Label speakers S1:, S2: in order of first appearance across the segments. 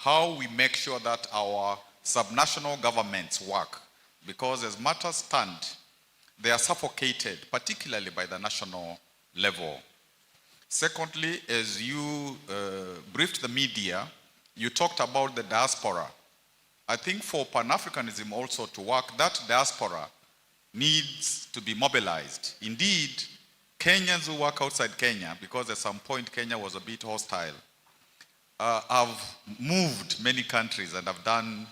S1: how we make sure that our subnational governments work, because as matters stand, they are suffocated, particularly by the national level. Secondly, as you briefed the media, you talked about the diaspora. I think for Pan-Africanism also to work, that diaspora needs to be mobilized. Indeed, Kenyans who work outside Kenya, because at some point Kenya was a bit hostile, have moved many countries and have done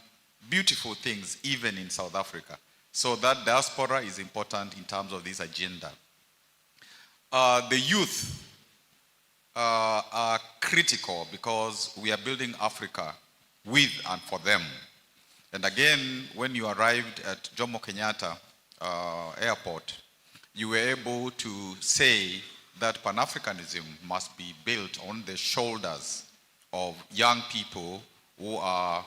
S1: beautiful things, even in South Africa. So that diaspora is important in terms of this agenda. The youth are critical because we are building Africa with and for them. And again, when you arrived at Jomo Kenyatta airport, you were able to say that Pan-Africanism must be built on the shoulders of young people who are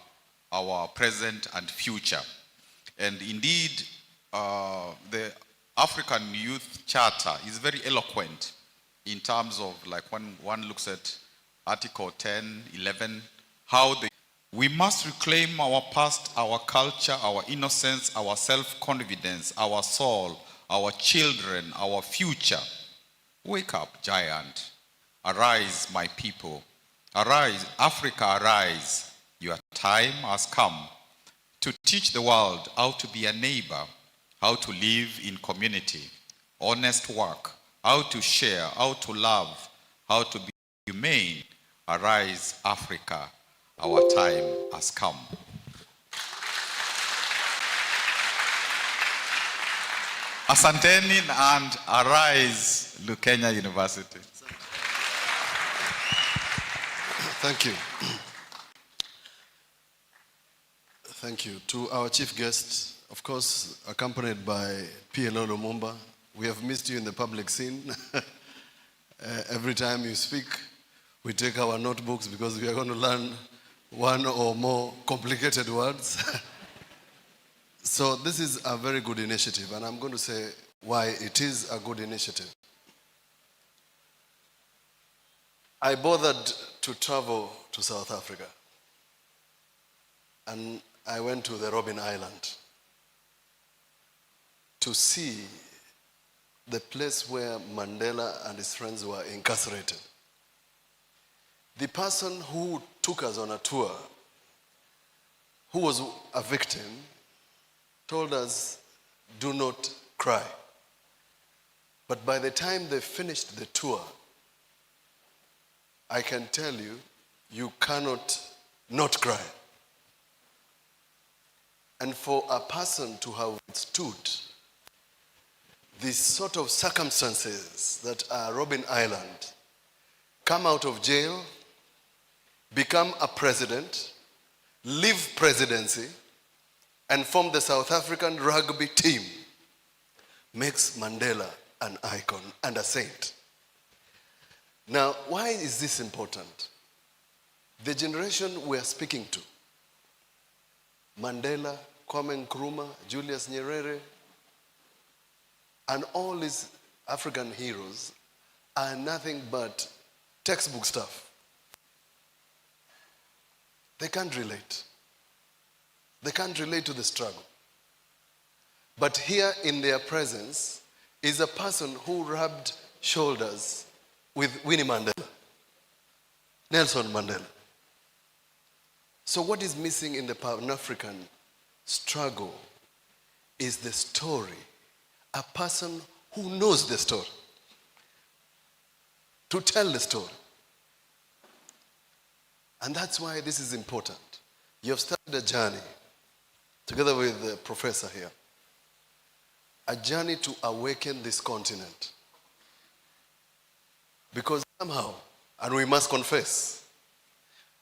S1: our present and future. And indeed, the African Youth Charter is very eloquent in terms of, like, when one looks at Article 10, 11, how we must reclaim our past, our culture, our innocence, our self-confidence, our soul, our children, our future. Wake up, giant. Arise, my people. Arise, Africa, arise. Your time has come to teach the world how to be a neighbor, how to live in community, honest work, how to share, how to love, how to be humane. Arise, Africa. Our time has come. Asanteni and arise, Lukenya University.
S2: Thank you. Thank you. To our chief guest, of course, accompanied by PLO Lumumba. We have missed you in the public scene. Every time you speak, we take our notebooks because we are going to learn one or more complicated words. So this is a very good initiative, and I'm going to say why it is a good initiative. I bothered to travel to South Africa, and I went to the Robben Island to see the place where Mandela and his friends were incarcerated. The person who took us on a tour, who was a victim, told us, do not cry. But by the time they finished the tour, I can tell you, you cannot not cry. And for a person to have withstood these sort of circumstances that are Robben Island, come out of jail, become a president, leave presidency, and form the South African rugby team, makes Mandela an icon and a saint. Now, why is this important? The generation we are speaking to, Mandela, Kwame Nkrumah, Julius Nyerere, and all these African heroes are nothing but textbook stuff. They can't relate. They can't relate to the struggle. But here in their presence is a person who rubbed shoulders with Winnie Mandela, Nelson Mandela. So what is missing in the Pan-African struggle is the story, a person who knows the story, to tell the story. And that's why this is important. You have started a journey, together with the professor here, a journey to awaken this continent. Because somehow, and we must confess,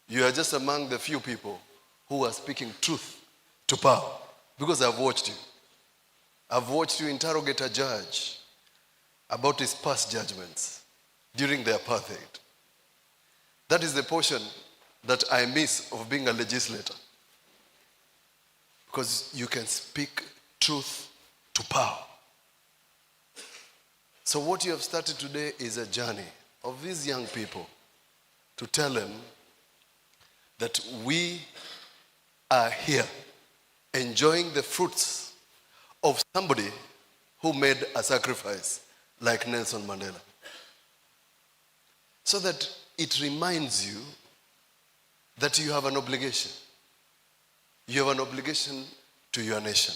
S2: you are just among the few people who are speaking truth to power. Because I've watched you. I've watched you interrogate a judge about his past judgments during the apartheid. That is the portion that I miss of being a legislator. Because you can speak truth to power. So what you have started today is a journey of these young people to tell them, that we are here enjoying the fruits of somebody who made a sacrifice like Nelson Mandela. So that it reminds you that you have an obligation. You have an obligation to your nation.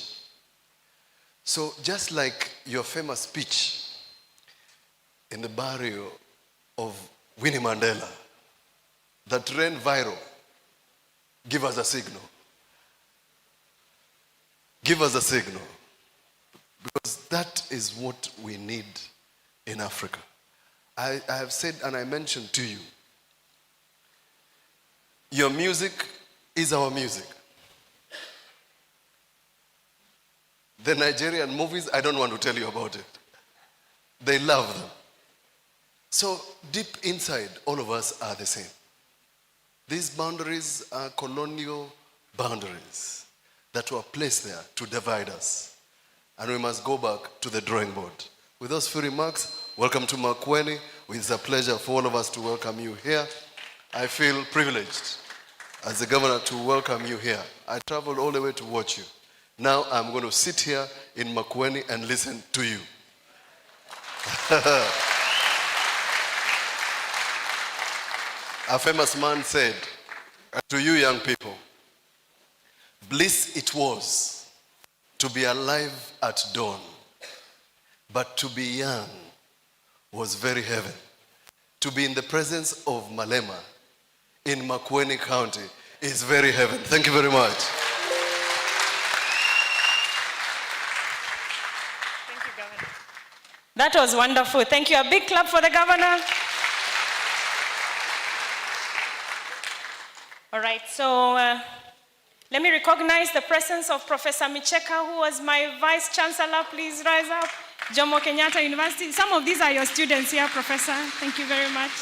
S2: So just like your famous speech in the burial of Winnie Mandela that ran viral, give us a signal. Give us a signal. Because that is what we need in Africa. I have said and I mentioned to you, your music is our music. The Nigerian movies, I don't want to tell you about it. They love them. So deep inside, all of us are the same. These boundaries are colonial boundaries that were placed there to divide us. And we must go back to the drawing board. With those few remarks, welcome to Makueni. It's a pleasure for all of us to welcome you here. I feel privileged as the governor to welcome you here. I traveled all the way to watch you. Now I'm going to sit here in Makueni and listen to you. A famous man said, to you young people, bliss it was to be alive at dawn, but to be young was very heaven. To be in the presence of Malema in Makueni County is very heaven. Thank you very much.
S3: Thank you, Governor. That was wonderful. Thank you. A big clap for the governor. All right, so let me recognize the presence of Professor Micheka, who was my Vice Chancellor. Please rise up. Lukenya Universitya. Some of these are your students here, Professor. Thank you very much.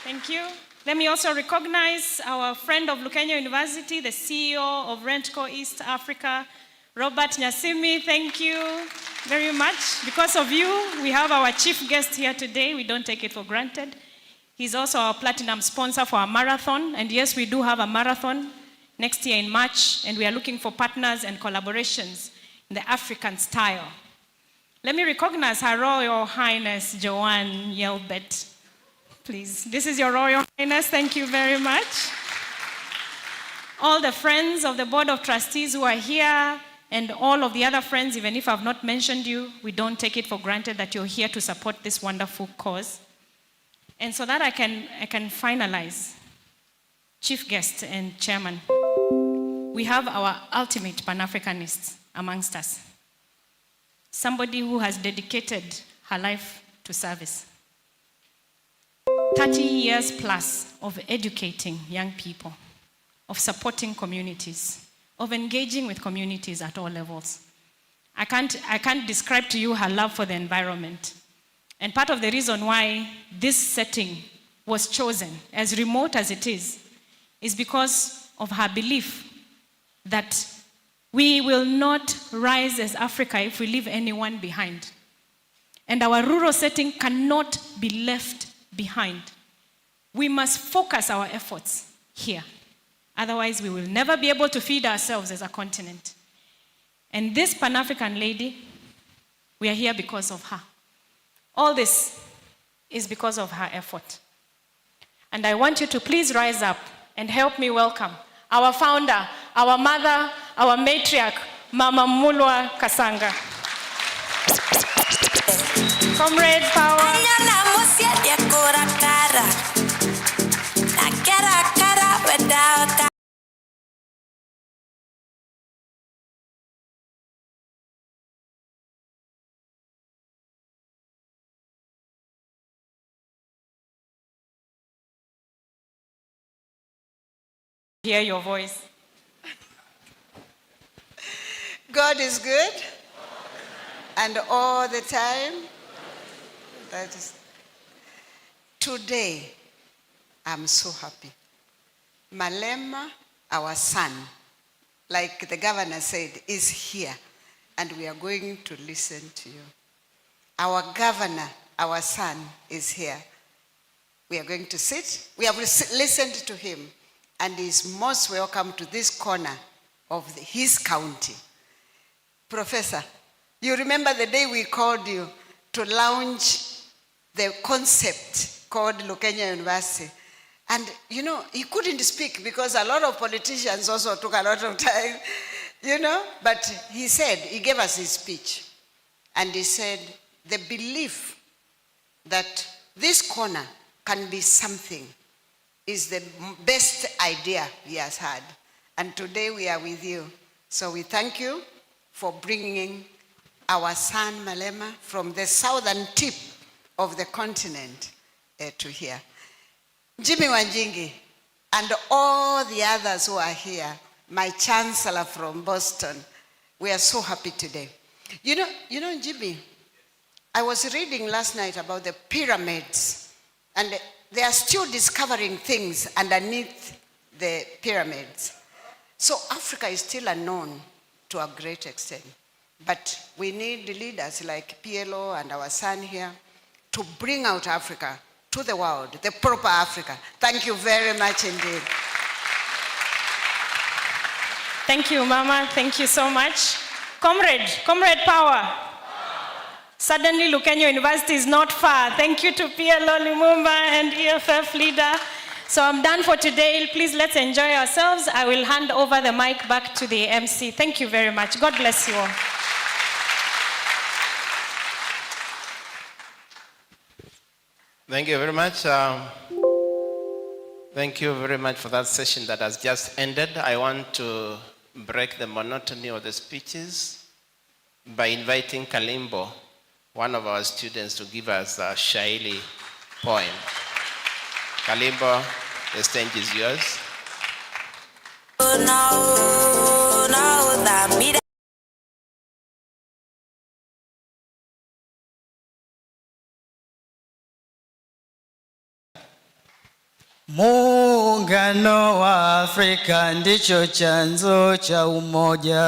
S3: Thank you. Let me also recognize our friend of Lukenya University, the CEO of Rentco East Africa, Robert Nyasimi. Thank you very much. Because of you, we have our chief guest here today. We don't take it for granted. He's also our platinum sponsor for our marathon. And yes, we do have a marathon next year in March, and we are looking for partners and collaborations in the African style. Let me recognize Her Royal Highness Joanne Yelbet. Please, this is your Royal Highness. Thank you very much. All the friends of the Board of Trustees who are here, and all of the other friends, even if I've not mentioned you, we don't take it for granted that you're here to support this wonderful cause. And so that I can finalize, Chief Guest and Chairman, we have our ultimate Pan-Africanist amongst us. Somebody who has dedicated her life to service. 30 years plus of educating young people, of supporting communities, of engaging with communities at all levels. I can't describe to you her love for the environment. And part of the reason why this setting was chosen, as remote as it is because of her belief that we will not rise as Africa if we leave anyone behind. And our rural setting cannot be left behind. We must focus our efforts here. Otherwise, we will never be able to feed ourselves as a continent. And this Pan-African lady, we are here because of her. All this is because of her effort. And I want you to please rise up and help me welcome our founder, our mother, our matriarch, Mama Mulwa Kasanga. Comrade Power. Hear your voice.
S4: God is good, and all the time. That is. Today, I'm so happy. Malema, our son, like the governor said, is here, and we are going to listen to you. Our governor, our son, is here. We are going to sit. We have listened to him, and is most welcome to this corner of his county. Professor, you remember the day we called you to launch the concept called Lukenya University. And you know, he couldn't speak because a lot of politicians also took a lot of time, you know, but he said, he gave us his speech. And he said, the belief that this corner can be something is the best idea he has had. And today we are with you. So we thank you for bringing our son Malema from the southern tip of the continent to here. Jimmy Wanjingi and all the others who are here, my chancellor from Boston, we are so happy today. You know, Jimmy, I was reading last night about the pyramids, and they are still discovering things underneath the pyramids. So Africa is still unknown to a great extent. But we need leaders like PLO and our son here to bring out Africa to the world, the proper Africa. Thank you very much indeed.
S3: Thank you, Mama. Thank you so much. Comrade power. Suddenly, Lukenya University is not far. Thank you to PLO Lumumba and EFF leader. So I'm done for today. Please, let's enjoy ourselves. I will hand over the mic back to the MC. Thank you very much. God bless you all.
S5: Thank you very much. Thank you very much for that session that has just ended. I want to break the monotony of the speeches by inviting Kalimbo, one of our students, to give us a Shaili poem. Kalimbo, the stage is yours.
S6: Muungano wa Afrika ndicho chanzo cha umoja.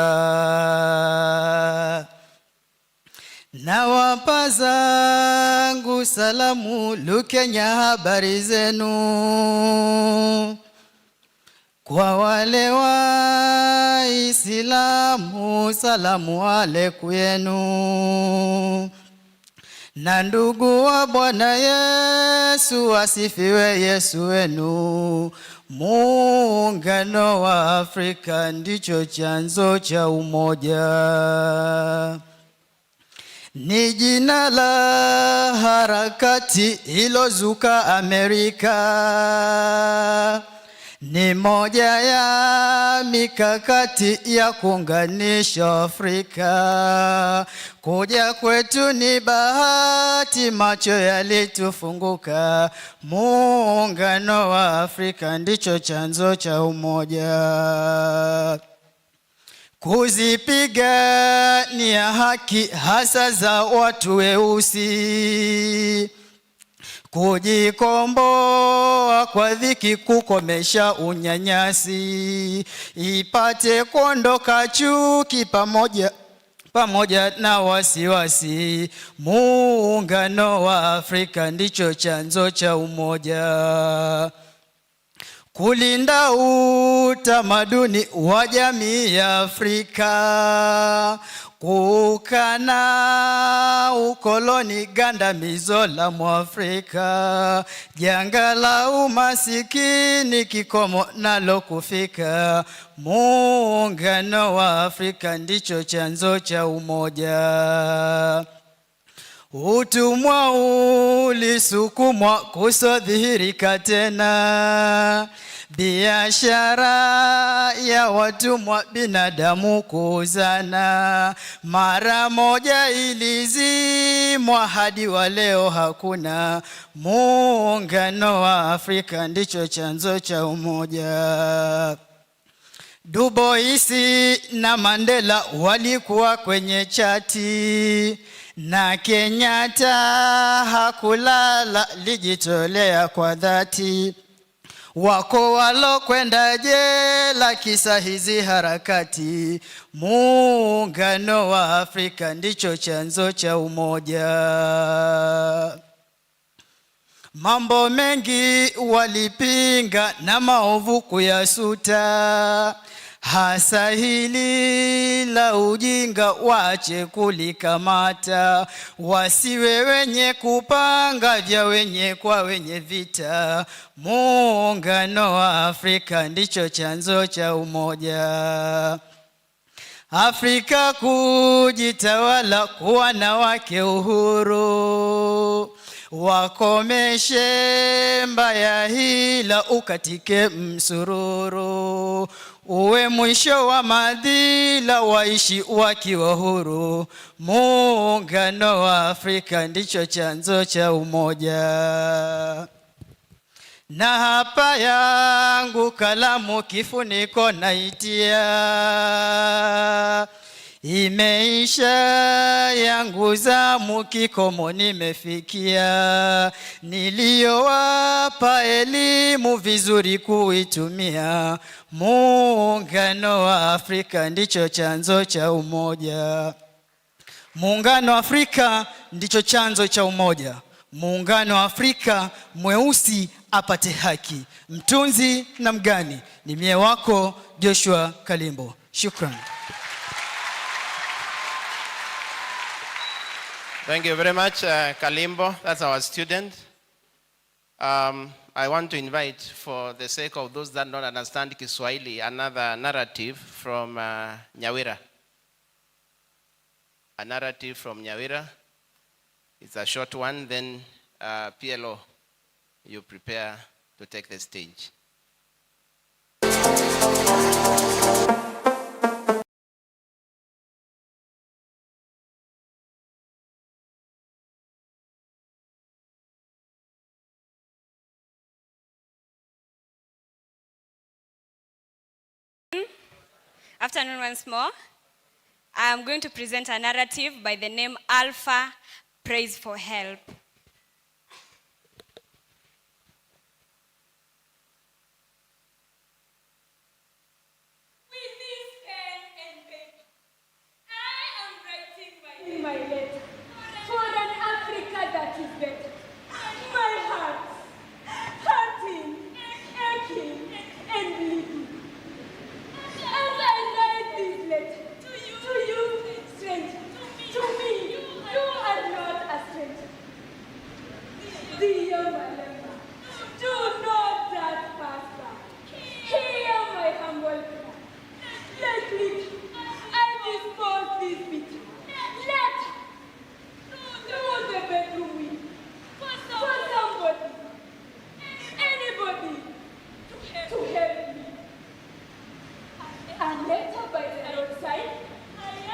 S6: Nawapa zangu salamu Lukenya, habari zenu. Kwa wale Waislamu salamu aleikum yenu. Na ndugu wa Bwana Yesu asifiwe Yesu wenu. Muungano wa Afrika ndicho chanzo cha umoja. Ni jina la harakati ilozuka Amerika. Ni moja ya mikakati ya kuunganisha Afrika. Kuja kwetu ni bahati, macho yalitufunguka. Muungano wa Afrika ndicho chanzo cha umoja. Kuzipigania haki hasa za watu weusi. Kujikomboa kwa dhiki, kukomesha unyanyasi. Ipate kuondoka chuki pamoja na wasiwasi. Muungano wa Afrika ndicho chanzo cha umoja. Kulinda utamaduni wa jamii ya Afrika. Kukana ukoloni gandamizo la Mwafrika. Janga la umasikini kikomo nalo kufika. Muungano wa Afrika ndicho chanzo cha umoja. Utumwa ulisukumwa kusodhihirika tena. Biashara ya watumwa binadamu kuuzana. Mara moja ilizimwa, hadi wa leo hakuna. Muungano wa Afrika ndicho chanzo cha umoja. Du Bois na Mandela walikuwa kwenye chati. Na Kenyatta hakulala, lijitolea kwa dhati. Wako walokwenda jela kisa hizi harakati. Muungano wa Afrika ndicho chanzo cha umoja. Mambo mengi walipinga na maovu kuyasuta, hasa hili la ujinga wache kulikamata, wasiwe wenye kupanga vya wenye kwa wenye vita. Muungano wa Afrika ndicho chanzo cha umoja. Afrika kujitawala, kuwa na wake uhuru, wakomeshe mbaya hila, ukatike msururu, uwe mwisho wa madhila, waishi wakiwa huru. Muungano wa Afrika ndicho chanzo cha umoja. Na hapa yangu kalamu kifuniko naitia, imeisha yangu zamu, kikomo nimefikia. Niliyowapa elimu vizuri kuitumia. Muungano wa Afrika ndicho chanzo cha umoja. Muungano wa Afrika ndicho chanzo cha umoja. Muungano wa Afrika, mweusi apate haki. Mtunzi na mgani ni mie wako Joshua Kalimbo. Shukran.
S5: Thank you very much, Kalimbo. That's our student. I want to invite, for the sake of those that don't understand Kiswahili, another narrative from Nyawira. A narrative from Nyawira. It's a short one. Then PLO, you prepare to take the stage.
S7: Afternoon once more. I'm going to present a narrative by the name Alpha Prays for Help.
S3: With this pen and paper, I am writing my letter for an Africa that is better. My heart, hurting, aching, and bleeding. As I write this letter to you, stranger, to me, you are not a stranger. Dear Malema, do not that faster. Hear my humble prayer. Let me, I dispose this bitter letter to the bedroom window for somebody, anybody, to help me. A letter by the roadside,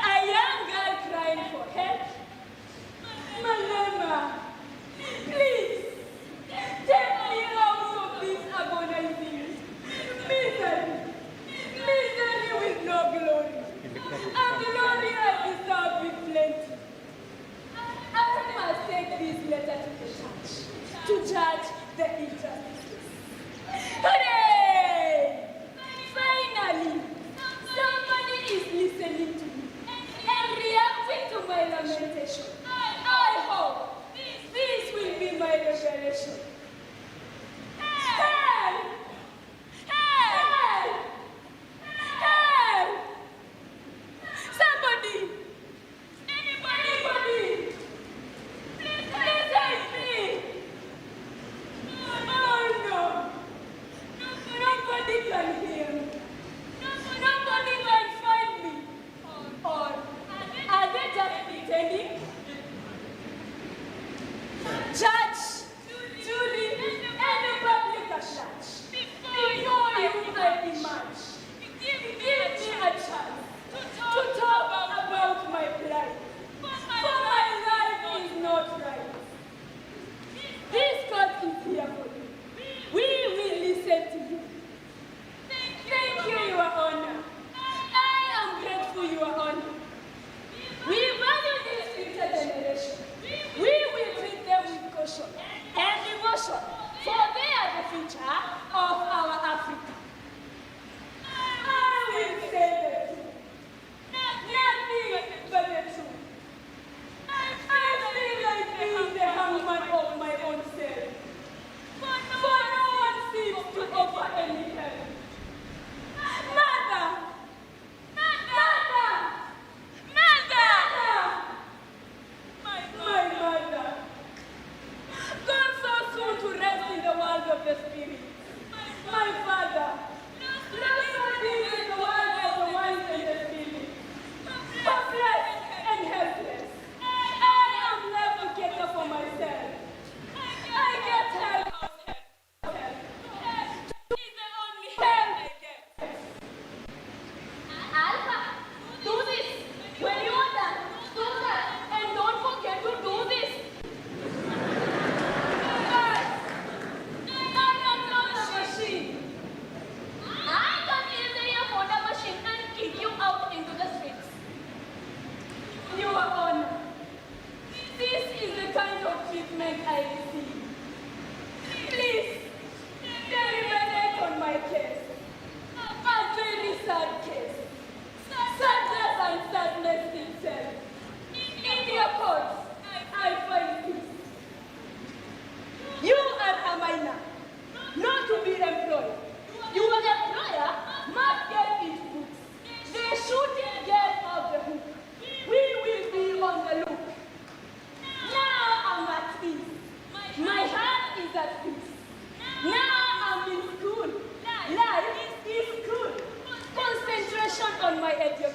S3: a young girl crying for help. Malema, please, take me out of this agonizing misery. Misery with no glory. A glory I deserve with plenty. I must take this letter to the church to judge the injustices. Hooray! Finally, somebody is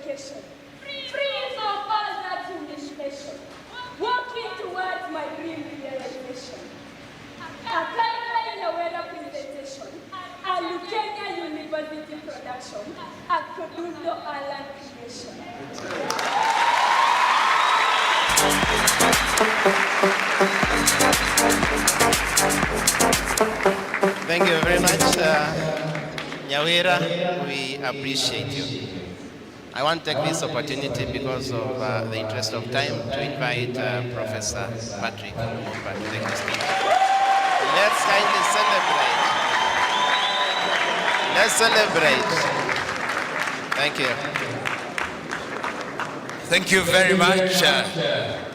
S8: education. Free for all that English nation. Working towards my dream realization. A timeline aware presentation. A Lukenya University production. A Produndo Island creation.
S5: Thank you very much, Nyawira. We appreciate you. I want to take this opportunity because of the interest of time to invite Professor Patrick Lumumba to take the speech. Let's kindly celebrate. Let's celebrate. Thank you.
S9: Thank you very much.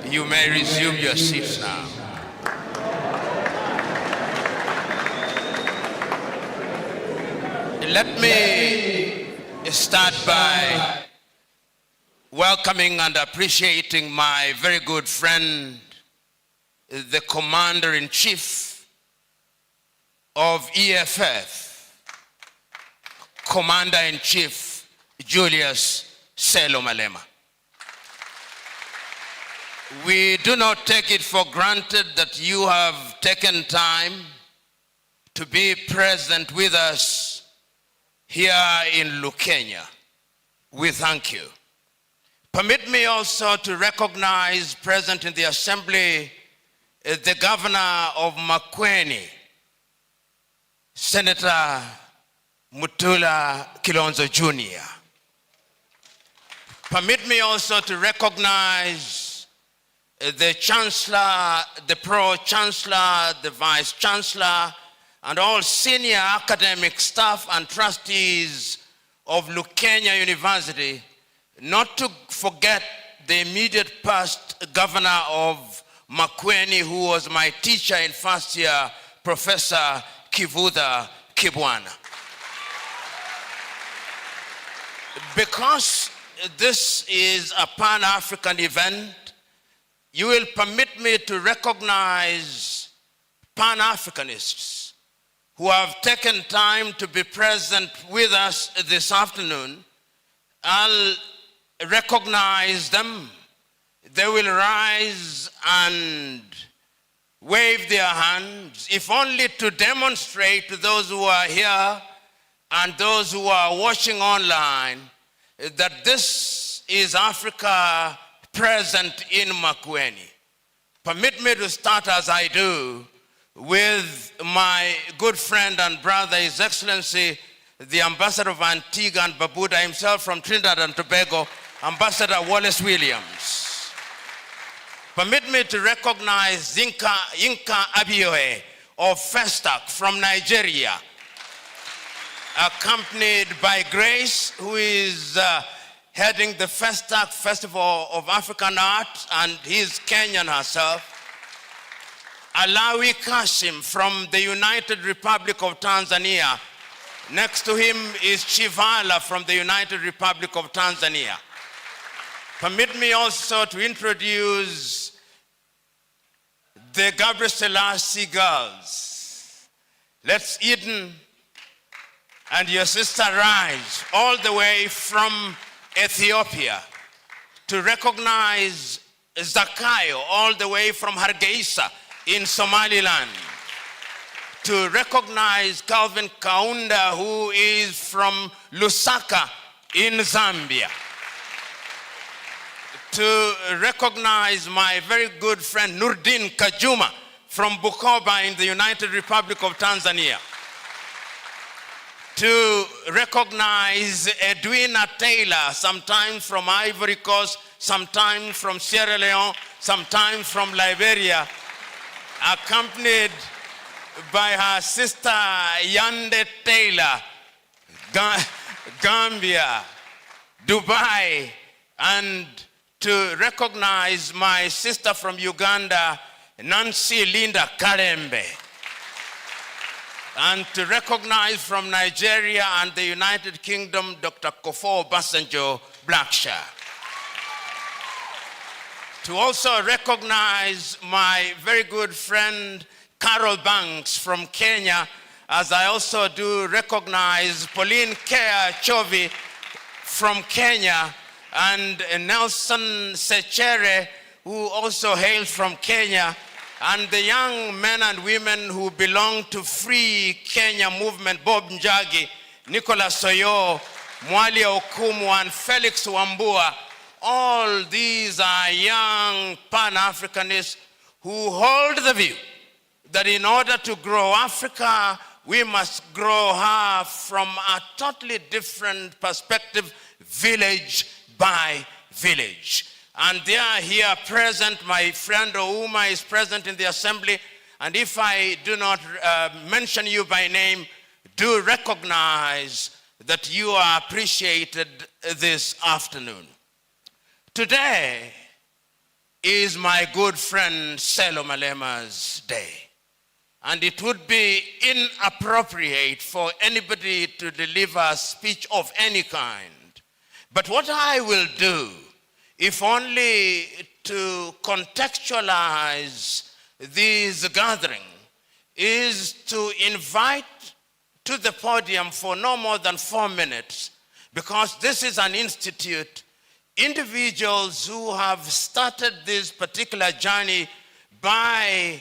S9: You may resume your seats now. Let me start by welcoming and appreciating my very good friend, the Commander-in-Chief of EFF, Commander-in-Chief Julius Malema. We do not take it for granted that you have taken time to be present with us here in Lukenya. We thank you. Permit me also to recognize present in the assembly the governor of Makueni, Senator Mutula Kilonzo Jr. Permit me also to recognize the Chancellor, the Pro-Chancellor, the Vice-Chancellor, and all senior academic staff and trustees of Lukenya University, not to forget the immediate past governor of Makueni, who was my teacher in first year, Professor Kivuda Kibwana. Because this is a Pan-African event, you will permit me to recognize Pan-Africanists who have taken time to be present with us this afternoon. I'll recognize them. They will rise and wave their hands, if only to demonstrate to those who are here and those who are watching online that this is Africa present in Makueni. Permit me to start as I do with my good friend and brother, His Excellency, the Ambassador of Antigua and Barbuda himself from Trinidad and Tobago, Ambassador Wallace Williams. Permit me to recognize Yinka Abioe of Festac from Nigeria, accompanied by Grace, who is heading the Festac Festival of African Art, and he's Kenyan herself. Alawi Kashim from the United Republic of Tanzania. Next to him is Chivala from the United Republic of Tanzania. Permit me also to introduce the Gabriel Selassie girls. Let's Eden and your sister rise all the way from Ethiopia, to recognize Zakayo all the way from Hargeisa in Somaliland, to recognize Calvin Kaunda, who is from Lusaka in Zambia, to recognize my very good friend Nurdin Kajuma from Bukoba in the United Republic of Tanzania, to recognize Edwina Taylor, sometimes from Ivory Coast, sometimes from Sierra Leone, sometimes from Liberia, accompanied by her sister Yande Taylor, Gambia, Dubai, and to recognize my sister from Uganda, Nancy Linda Karembe, and to recognize from Nigeria and the United Kingdom, Dr. Kofo Basanjo Blackshire. To also recognize my very good friend, Carol Banks from Kenya, as I also do recognize Pauline Kea Chovi from Kenya, and Nelson Sechere, who also hails from Kenya, and the young men and women who belong to Free Kenya movement, Bob Njagi, Nicholas Soyo, Mwalia Okumu, and Felix Wambua. All these are young Pan-Africanists who hold the view that in order to grow Africa, we must grow her from a totally different perspective, village by village. And they are here present. My friend Ouma is present in the assembly. And if I do not mention you by name, do recognize that you are appreciated this afternoon. Today is my good friend Julius Malema's day. And it would be inappropriate for anybody to deliver a speech of any kind. But what I will do, if only to contextualize this gathering, is to invite to the podium for no more than 4 minutes, because this is an institute, individuals who have started this particular journey by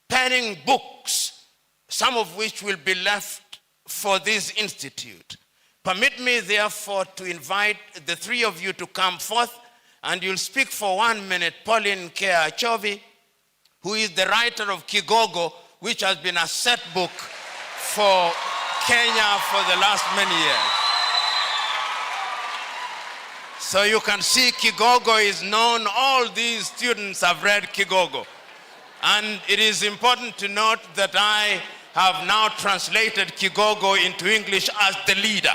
S9: penning books, some of which will be left for this institute. Permit me, therefore, to invite the three of you to come forth, and you'll speak for 1 minute. Pauline Kea Chovi, who is the writer of Kigogo, which has been a set book for Kenya for the last many years. So you can see Kigogo is known. All these students have read Kigogo. And it is important to note that I have now translated Kigogo into English as the leader.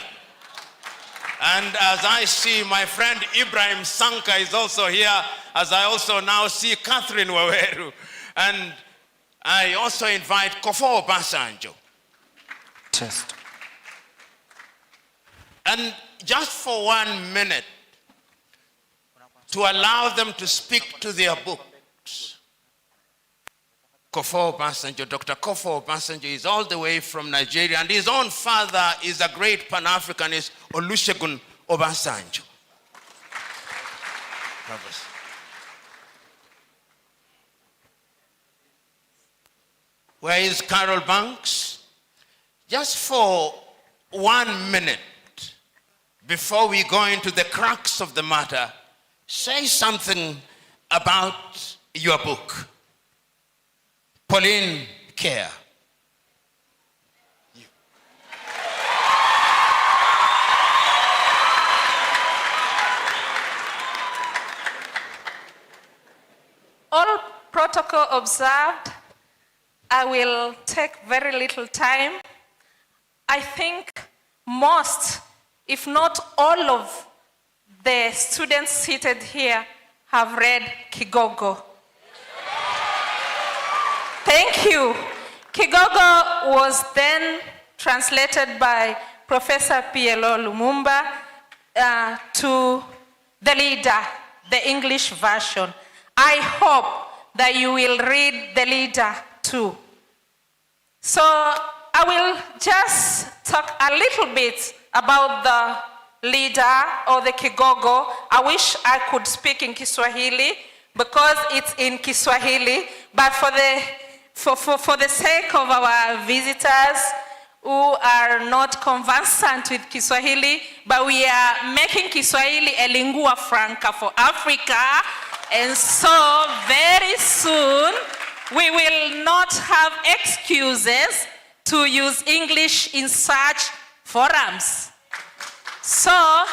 S9: And as I see my friend Ibrahim Sanka is also here, as I also now see Catherine Waweru. And I also invite Kofo Obasanjo.
S10: Test.
S9: And just for 1 minute, to allow them to speak to their books. Kofo Obasanjo, Dr. Kofo Obasanjo is all the way from Nigeria, and his own father is a great Pan-Africanist, Olusegun Obasanjo. Where is Carol Banks? Just for 1 minute, before we go into the crux of the matter, say something about your book. Pauline Kea.
S11: All protocol observed. I will take very little time. I think most, if not all of the students seated here have read Kigogo. Thank you. Kigogo was then translated by Professor PLO Lumumba to the leader, the English version. I hope that you will read the leader too. So I will just talk a little bit about the leader or the Kigogo. I wish I could speak in Kiswahili because it's in Kiswahili, but for the sake of our visitors who are not conversant with Kiswahili, but we are making Kiswahili a lingua franca for Africa, and so very soon we will not have excuses to use English in such forums. So,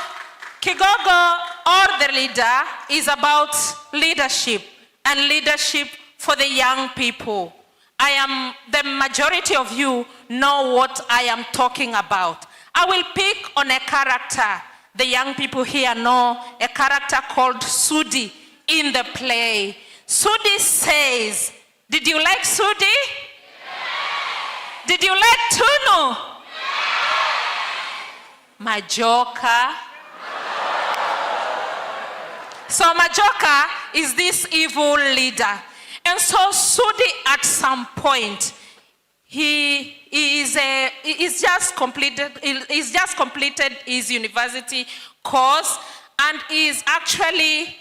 S11: Kigogo, or the leader, is about leadership, and leadership for the young people. The majority of you know what I am talking about. I will pick on a character. The young people here know a character called Sudi in the play. Sudi says, did you like Sudi? Did you like Tunu? Majoka. So Majoka is this evil leader. And so Sudi at some point, he's just completed his university course, and is actually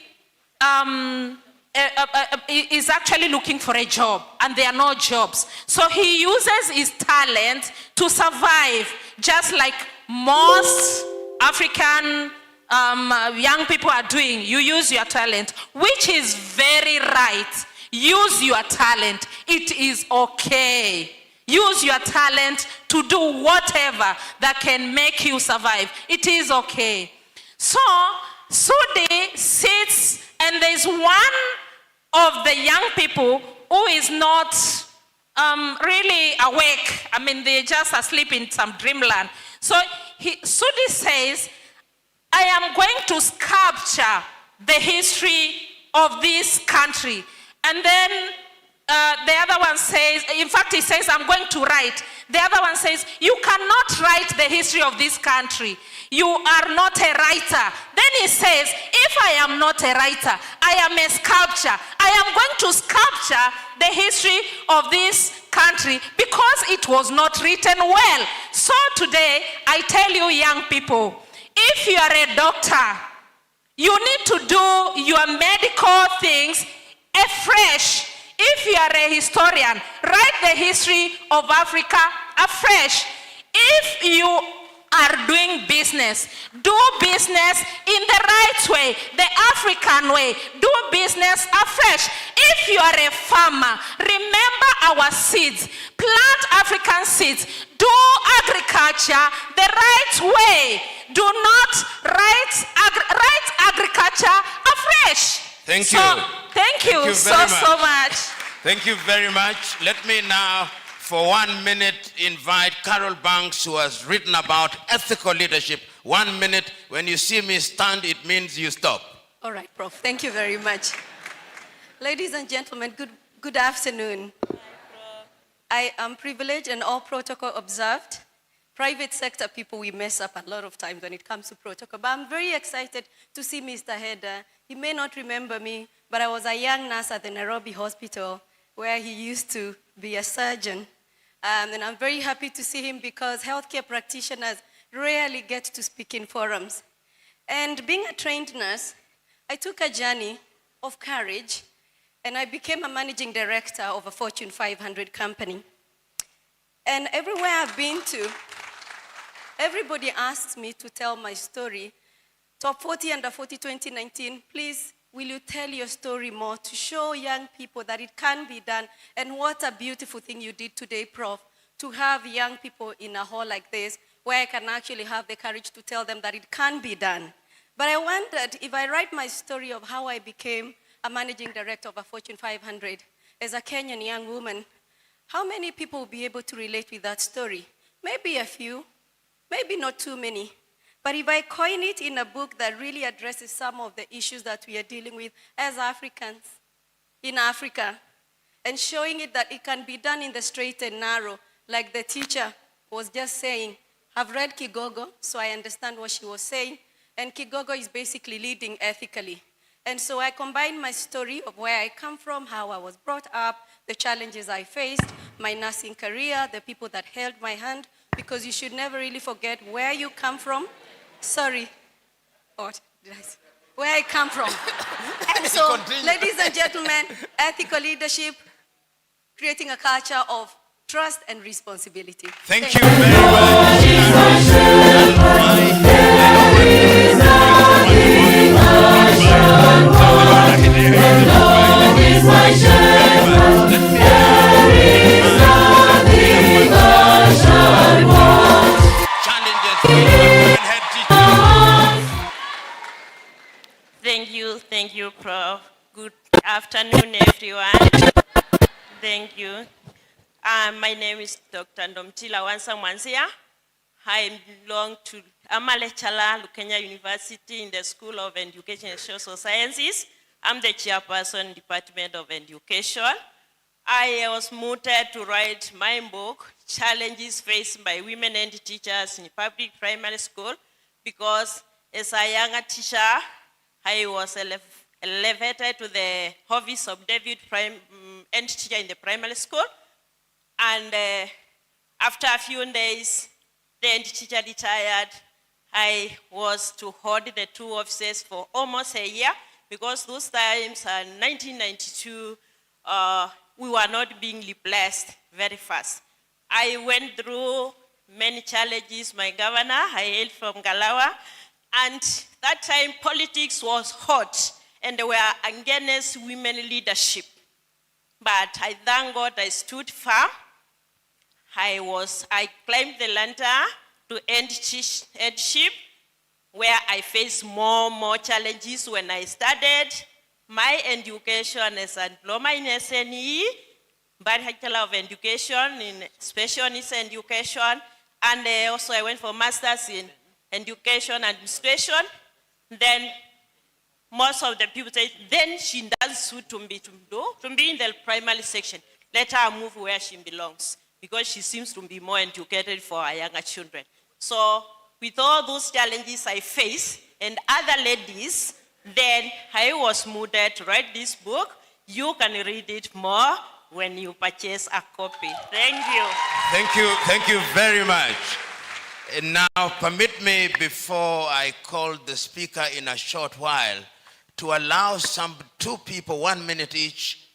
S11: looking for a job, and there are no jobs. So he uses his talent to survive, just like most African young people are doing. You use your talent, which is very right. Use your talent. It is okay. Use your talent to do whatever that can make you survive. It is okay. So Sudi sits, and there's one of the young people who is not really awake. I mean, they're just asleep in some dreamland. So Sudi says, I am going to sculpture the history of this country. And then the other one says, in fact, he says, I'm going to write. The other one says, you cannot write the history of this country. You are not a writer. Then he says, if I am not a writer, I am a sculptor. I am going to sculpture the history of this country because it was not written well. So today, I tell you young people, if you are a doctor, you need to do your medical things afresh. If you are a historian, write the history of Africa afresh. If you are doing business, do business in the right way, the African way. Do business afresh. If you are a farmer, remember our seeds. Plant African seeds. Do agriculture the right way. Do not write agriculture afresh.
S9: Thank you.
S11: Thank you so much.
S9: Thank you very much. Let me now, for 1 minute, invite Carol Banks, who has written about ethical leadership. 1 minute. When you see me stand, it means you stop.
S12: All right, Prof. Thank you very much. Ladies and gentlemen, good afternoon. I am privileged and all protocol observed. Private sector people, we mess up a lot of times when it comes to protocol. But I'm very excited to see Mr. Heda. He may not remember me, but I was a young nurse at the Nairobi hospital where he used to be a surgeon. And I'm very happy to see him because healthcare practitioners rarely get to speak in forums. And being a trained nurse, I took a journey of courage, and I became a managing director of a Fortune 500 company. And everywhere I've been to, everybody asks me to tell my story. Top 40 Under 40 2019, please, will you tell your story more to show young people that it can be done? And what a beautiful thing you did today, Prof, to have young people in a hall like this where I can actually have the courage to tell them that it can be done. But I wondered if I write my story of how I became a managing director of a Fortune 500 as a Kenyan young woman, how many people will be able to relate with that story? Maybe a few, maybe not too many. But if I coin it in a book that really addresses some of the issues that we are dealing with as Africans in Africa, and showing it that it can be done in the straight and narrow, like the teacher was just saying. I've read Kigogo, so I understand what she was saying. And Kigogo is basically leading ethically. And so I combined my story of where I come from, how I was brought up, the challenges I faced, my nursing career, the people that held my hand, because you should never really forget where you come from. Sorry. What did I say? Where I come from. And so, ladies and gentlemen, ethical leadership, creating a culture of trust and responsibility.
S9: Thank you very much.
S13: Thank you, Prof. Good afternoon, everyone. Thank you. My name is Dr. Ndomtila Wansa Mwanzia. I'm a lecturer at Lukenya University in the School of Education and Social Sciences. I'm the chairperson, Department of Education. I was motivated to write my book, Challenges Faced by Women and Teachers in Public Primary School, because as a younger teacher, I was elevated to the office of David end teacher in the primary school. And after a few days, the end teacher retired, I was to hold the two offices for almost a year because those times, 1992, we were not being replaced very fast. I went through many challenges. My governor, I hailed from Galawa, and that time politics was hot and they were against women leadership. But I thank God I stood firm. I climbed the ladder to end headship, where I faced more challenges when I started my education as a diploma in SNE, Bachelor of Education in Special Needs Education, and also I went for Masters in Education Administration. Then most of the people say, then she does suit to be in the primary section. Let her move where she belongs, because she seems to be more educated for our younger children. So with all those challenges I face and other ladies, then I was moved to write this book. You can read it more when you purchase a copy. Thank you.
S9: Thank you very much. And now permit me, before I call the speaker in a short while, to allow two people 1 minute each,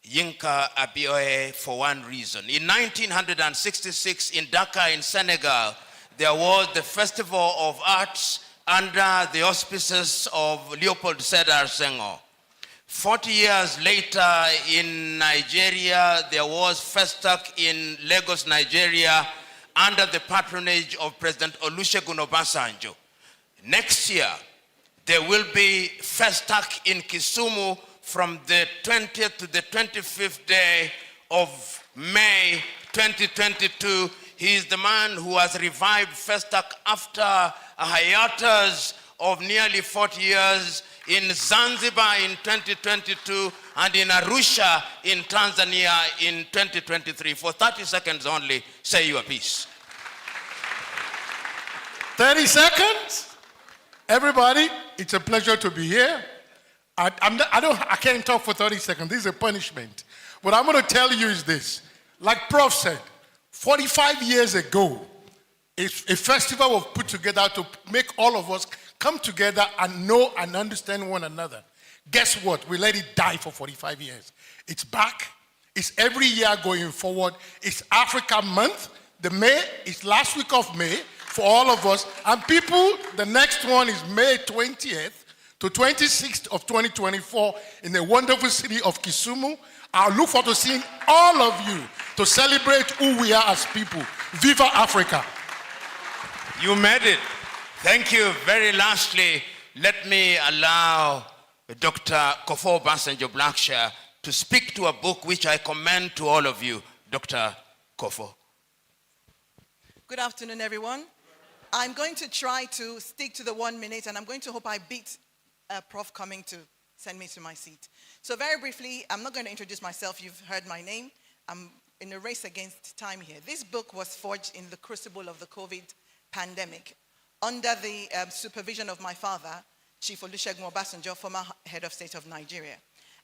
S9: Yinka Abioye, for one reason. In 1966 in Dakar in Senegal, there was the Festival of Arts under the auspices of Leopold Sédar Senghor. 40 years later in Nigeria, there was Festac in Lagos, Nigeria, under the patronage of President Olusegun Obasanjo. Next year, there will be Festac in Kisumu from the 20th to the 25th day of May 2022. He is the man who has revived Festac after a hiatus of nearly 40 years, in Zanzibar in 2022 and in Arusha in Tanzania in 2023. For 30 seconds only, say your piece.
S14: 30 seconds? Everybody, it's a pleasure to be here. I can't talk for 30 seconds. This is a punishment. What I'm going to tell you is this. Like Prof said, 45 years ago, a festival was put together to make all of us come together and know and understand one another. Guess what? We let it die for 45 years. It's back. It's every year going forward. It's Africa Month. The May is last week of May for all of us. And people, the next one is May 20th to 26th of 2024 in the wonderful city of Kisumu. I look forward to seeing all of you to celebrate who we are as people. Viva Africa.
S9: You made it. Thank you. Very lastly, let me allow Dr. Kofo Obasanjo Blackshear to speak to a book which I commend to all of you. Dr. Kofo.
S15: Good afternoon, everyone. I'm going to try to stick to the 1 minute, and I'm going to hope I beat Prof coming to send me to my seat. So very briefly, I'm not going to introduce myself. You've heard my name. I'm in a race against time here. This book was forged in the crucible of the COVID pandemic under the supervision of my father, Chief Olusegun Obasanjo, former head of state of Nigeria.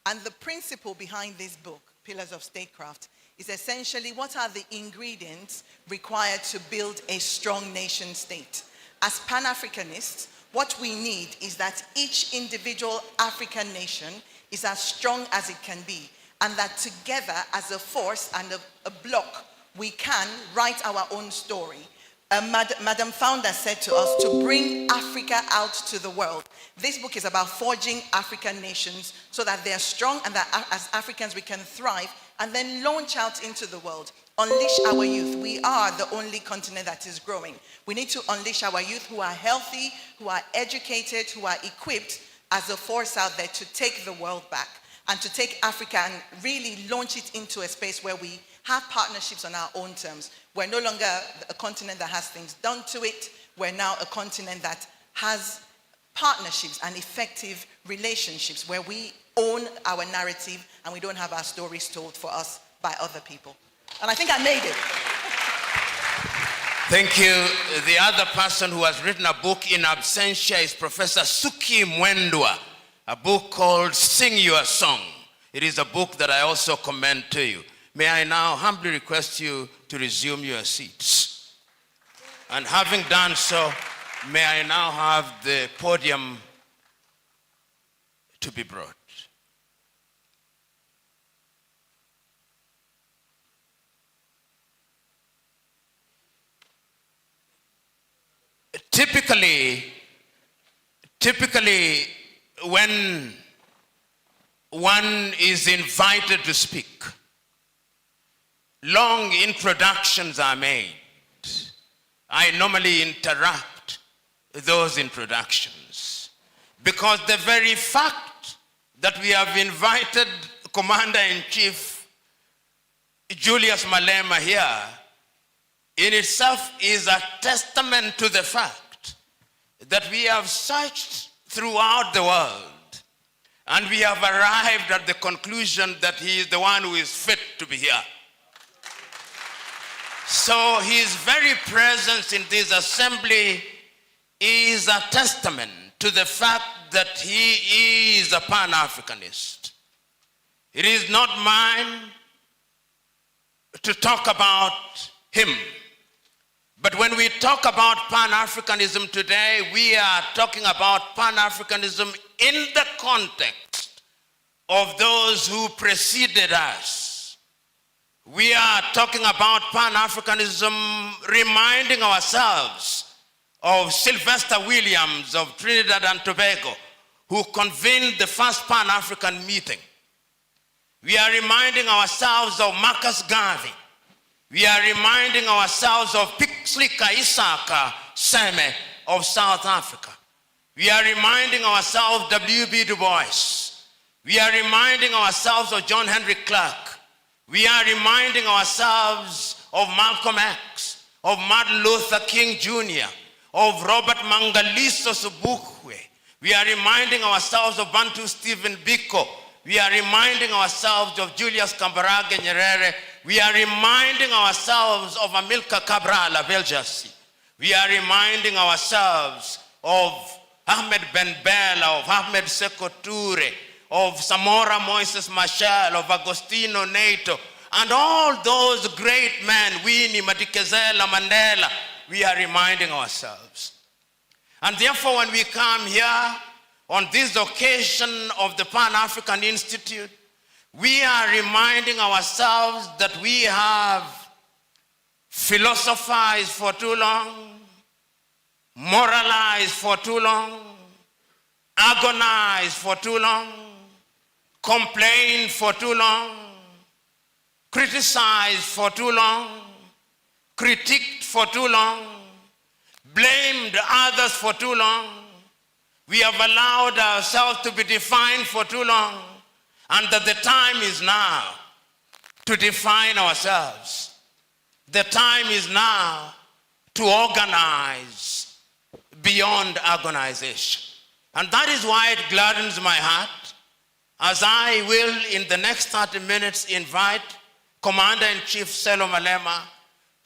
S15: And the principle behind this book, Pillars of Statecraft, is essentially what are the ingredients required to build a strong nation state. As Pan-Africanists, what we need is that each individual African nation is as strong as it can be, and that together as a force and a block, we can write our own story. Madam Founder said to us to bring Africa out to the world. This book is about forging African nations so that they are strong and that as Africans we can thrive and then launch out into the world. Unleash our youth. We are the only continent that is growing. We need to unleash our youth who are healthy, who are educated, who are equipped as a force out there to take the world back and to take Africa and really launch it into a space where we have partnerships on our own terms. We're no longer a continent that has things done to it. We're now a continent that has partnerships and effective relationships where we own our narrative and we don't have our stories told for us by other people. And I think I made it.
S9: Thank you. The other person who has written a book in absentia is Professor Suki Mwendwa, a book called Sing Your Song. It is a book that I also commend to you. May I now humbly request you to resume your seats. And having done so, May I now have the podium to be brought. Typically, when one is invited to speak, long introductions are made. I normally interrupt those introductions because the very fact that we have invited Commander-in-Chief Julius Malema here in itself is a testament to the fact that we have searched throughout the world and we have arrived at the conclusion that he is the one who is fit to be here. So his very presence in this assembly is a testament to the fact that he is a Pan-Africanist. It is not mine to talk about him. But when we talk about Pan-Africanism today, we are talking about Pan-Africanism in the context of those who preceded us. We are talking about Pan-Africanism reminding ourselves of Sylvester Williams of Trinidad and Tobago, who convened the first Pan-African meeting. We are reminding ourselves of Marcus Garvey. We are reminding ourselves of Pixley Isaka Seme of South Africa. We are reminding ourselves of W.B. Du Bois. We are reminding ourselves of John Henry Clark. We are reminding ourselves of Malcolm X, of Martin Luther King Jr., of Robert Mangaliso Sobukwe. We are reminding ourselves of Bantu Stephen Biko. We are reminding ourselves of Julius Kambarage Nyerere. We are reminding ourselves of Amilcar Cabral Abel-Jassy. We are reminding ourselves of Ahmed Ben Bella, of Ahmed Sekou Toure, of Samora Moises Machel, of Agostino Neto, and all those great men, Winnie Madikizela Mandela. We are reminding ourselves. And therefore, when we come here on this occasion of the Pan-African Institute, we are reminding ourselves that we have philosophized for too long, moralized for too long, agonized for too long, complained for too long, criticized for too long, critiqued for too long, blamed others for too long. We have allowed ourselves to be defined for too long, and that the time is now to define ourselves. The time is now to organize beyond agonization. And that is why it gladdens my heart as I will, in the next 30 minutes, invite Commander-in-Chief Sello Malema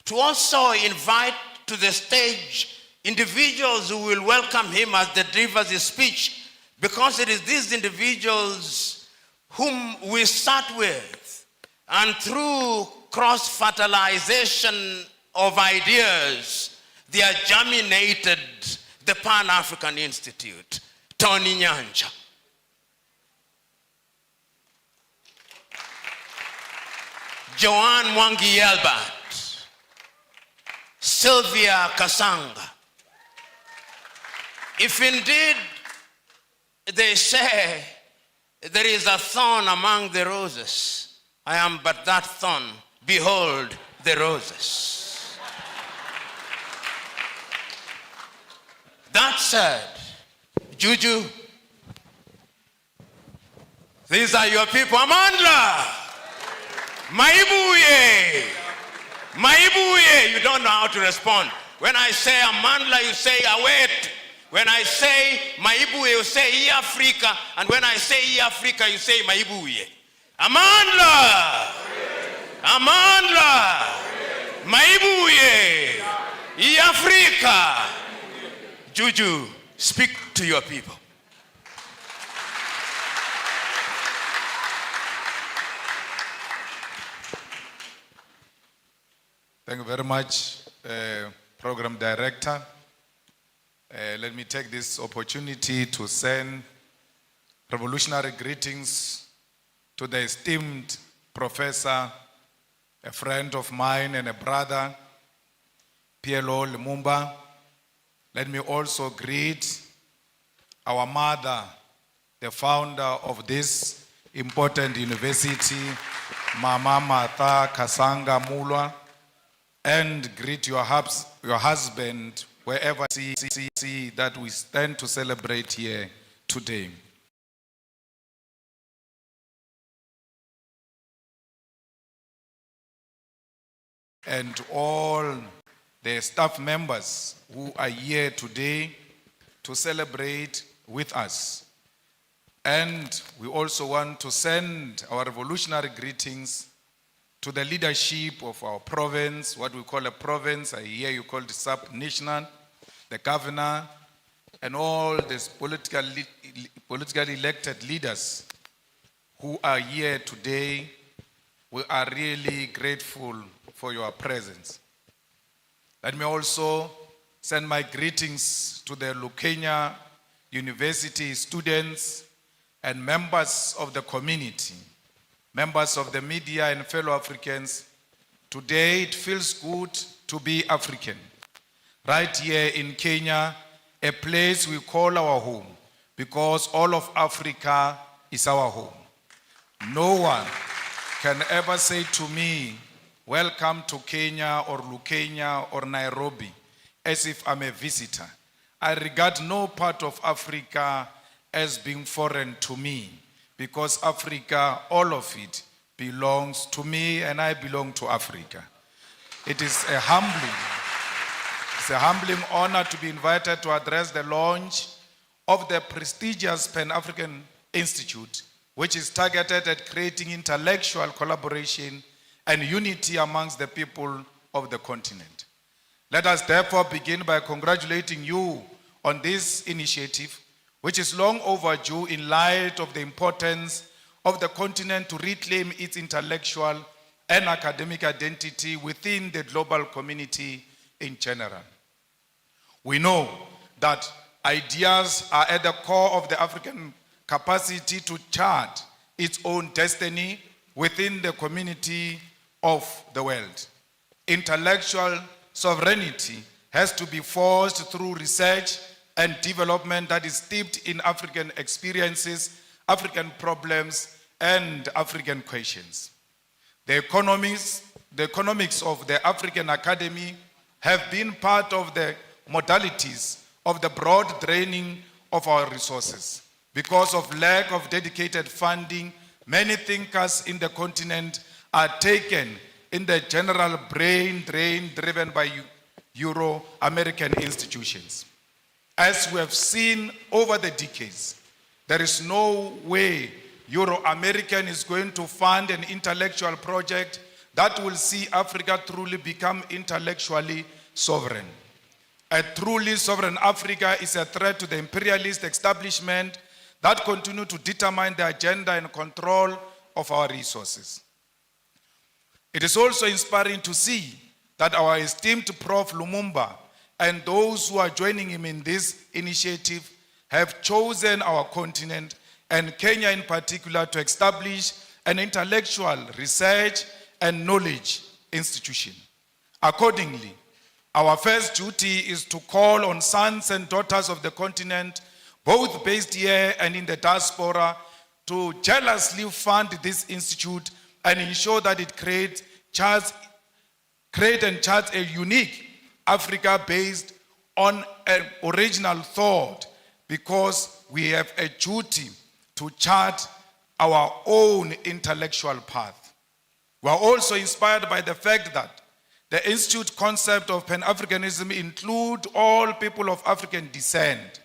S9: to also invite to the stage individuals who will welcome him as he delivers his speech, because it is these individuals whom we start with, and through cross-fertilization of ideas, they have germinated the Pan-African Institute. Tony Nyanja. Joanne Mwangi Yelbert. Sylvia Kasanga. If indeed they say there is a thorn among the roses, I am but that thorn. Behold the roses. That said, Juju, these are your people. Amandla, Maibuye, Maibuye. You don't know how to respond. When I say Amandla, you say Awet. When I say Maibuye, you say Africa. And when I say Africa, you say Maibuye. Amandla, Amandla, Maibuye, Africa. Juju, speak to your people.
S16: Thank you very much, Program Director. Let me take this opportunity to send revolutionary greetings to the esteemed professor, a friend of mine and a brother, PLO Lumumba. Let me also greet our mother, the founder of this important university, Mama Martha Kasanga Mulwa, and greet your husband wherever you see that we stand to celebrate here today. And all the staff members who are here today to celebrate with us. And we also want to send our revolutionary greetings to the leadership of our province, what we call a province, I hear you call it sub-national, the governor, and all these politically elected leaders who are here today. We are really grateful for your presence. Let me also send my greetings to the Lukenya University students and members of the community, members of the media and fellow Africans. Today it feels good to be African. Right here in Kenya, a place we call our home, because all of Africa is our home. No one can ever say to me, welcome to Kenya or Lukenya or Nairobi, as if I'm a visitor. I regard no part of Africa as being foreign to me, because Africa, all of it, belongs to me and I belong to Africa. It is a humbling honor to be invited to address the launch of the prestigious Pan-African Institute, which is targeted at creating intellectual collaboration and unity amongst the people of the continent. Let us therefore begin by congratulating you on this initiative, which is long overdue in light of the importance of the continent to reclaim its intellectual and academic identity within the global community in general. We know that ideas are at the core of the African capacity to chart its own destiny within the community of the world. Intellectual sovereignty has to be forged through research and development that is steeped in African experiences, African problems, and African questions. The economics of the African Academy have been part of the modalities of the broad draining of our resources. Because of lack of dedicated funding, many thinkers in the continent are taken in the general brain drain driven by Euro-American institutions. As we have seen over the decades, there is no way Euro-American is going to fund an intellectual project that will see Africa truly become intellectually sovereign. A truly sovereign Africa is a threat to the imperialist establishment that continue to determine the agenda and control of our resources. It is also inspiring to see that our esteemed Prof. Lumumba and those who are joining him in this initiative have chosen our continent and Kenya in particular to establish an intellectual research and knowledge institution. Accordingly, our first duty is to call on sons and daughters of the continent, both based here and in the diaspora, to jealously fund this institute and ensure that it create and charts a unique Africa based on an original thought, because we have a duty to chart our own intellectual path. We are also inspired by the fact that the Institute concept of Pan-Africanism include all people of African descent.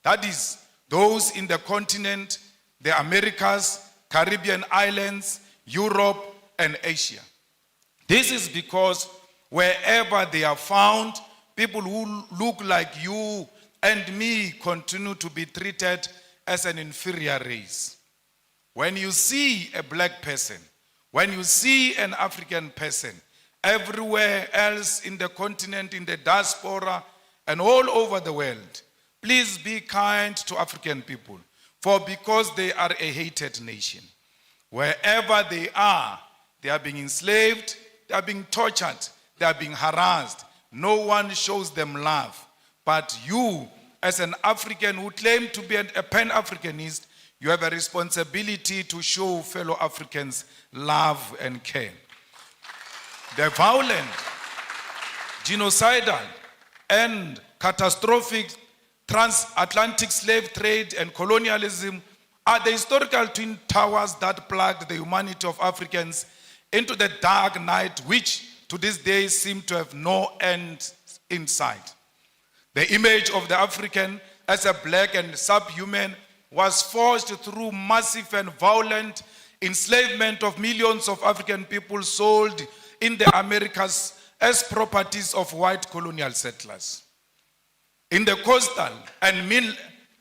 S16: That is, those in the continent, the Americas, Caribbean islands, Europe, and Asia. This is because wherever they are found, people who look like you and me continue to be treated as an inferior race. When you see a black person, when you see an African person, everywhere else in the continent, in the diaspora, and all over the world, please be kind to African people, for because they are a hated nation. Wherever they are being enslaved, they are being tortured, they are being harassed. No one shows them love. But you, as an African who claim to be a Pan-Africanist, you have a responsibility to show fellow Africans love and care. The violent, genocidal, and catastrophic transatlantic slave trade and colonialism are the historical twin towers that plugged the humanity of Africans into the dark night, which to this day seem to have no end in sight. The image of the African as a black and subhuman was forged through massive and violent enslavement of millions of African people sold in the Americas as properties of white colonial settlers. In the coastal and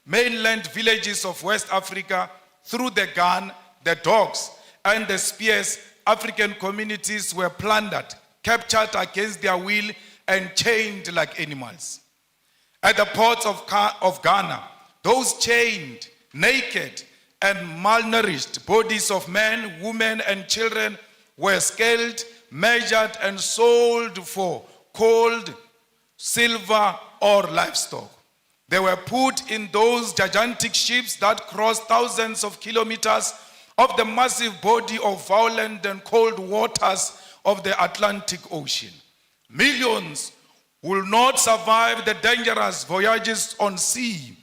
S16: mainland villages of West Africa, through the gun, the dogs, and the spears, African communities were plundered, captured against their will, and chained like animals. At the ports of Ghana, those chained, naked, and malnourished bodies of men, women, and children were scaled, measured, and sold for gold, silver, or livestock. They were put in those gigantic ships that crossed thousands of kilometers of the massive body of violent and cold waters of the Atlantic Ocean. Millions will not survive the dangerous voyages on sea.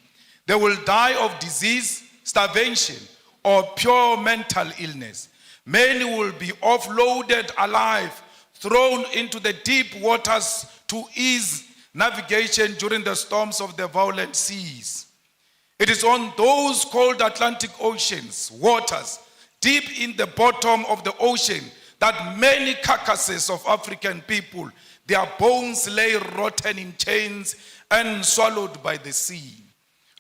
S16: They will die of disease, starvation, or pure mental illness. Many will be offloaded alive, thrown into the deep waters to ease navigation during the storms of the violent seas. It is on those cold Atlantic Ocean's waters, deep in the bottom of the ocean, that many carcasses of African people, their bones lay rotten in chains and swallowed by the sea.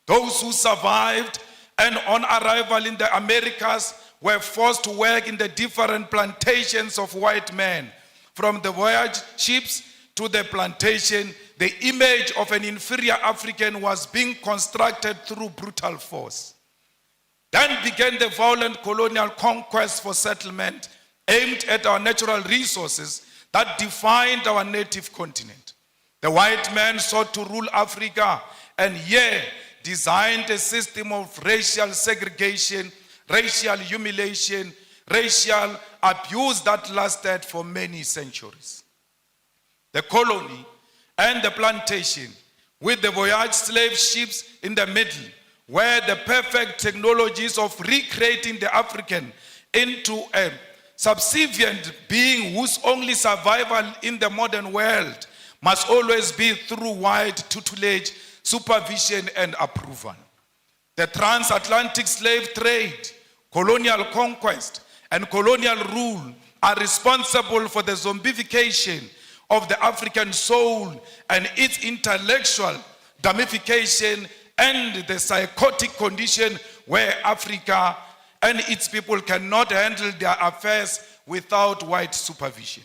S16: Those who survived and on arrival in the Americas were forced to work in the different plantations of white men. From the voyage ships to the plantation, the image of an inferior African was being constructed through brutal force. Then began the violent colonial conquest for settlement aimed at our natural resources that defined our native continent. The white man sought to rule Africa and here designed a system of racial segregation, racial humiliation, racial abuse that lasted for many centuries. The colony and the plantation, with the voyage slave ships in the middle, were the perfect technologies of recreating the African into a subservient being whose only survival in the modern world must always be through white tutelage, supervision, and approval. The transatlantic slave trade, colonial conquest, and colonial rule are responsible for the zombification of the African soul and its intellectual damnification and the psychotic condition where Africa and its people cannot handle their affairs without white supervision.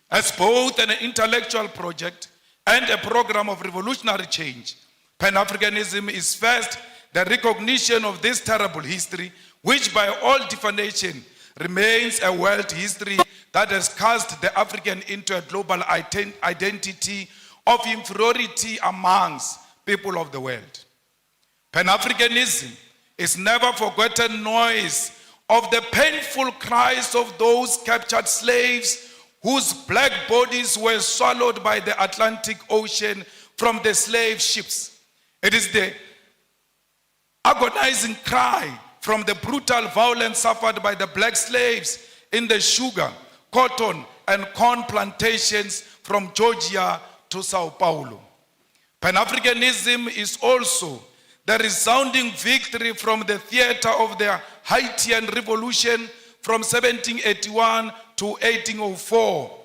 S16: As both an intellectual project and a program of revolutionary change, Pan-Africanism is first the recognition of this terrible history, which by all definition remains a world history that has cast the African into a global identity of inferiority amongst people of the world. Pan-Africanism is never forgotten noise of the painful cries of those captured slaves whose black bodies were swallowed by the Atlantic Ocean from the slave ships. It is the agonizing cry from the brutal violence suffered by the black slaves in the sugar, cotton, and corn plantations from Georgia to Sao Paulo. Pan-Africanism is also the resounding victory from the theater of the Haitian Revolution from 1781 to 1804,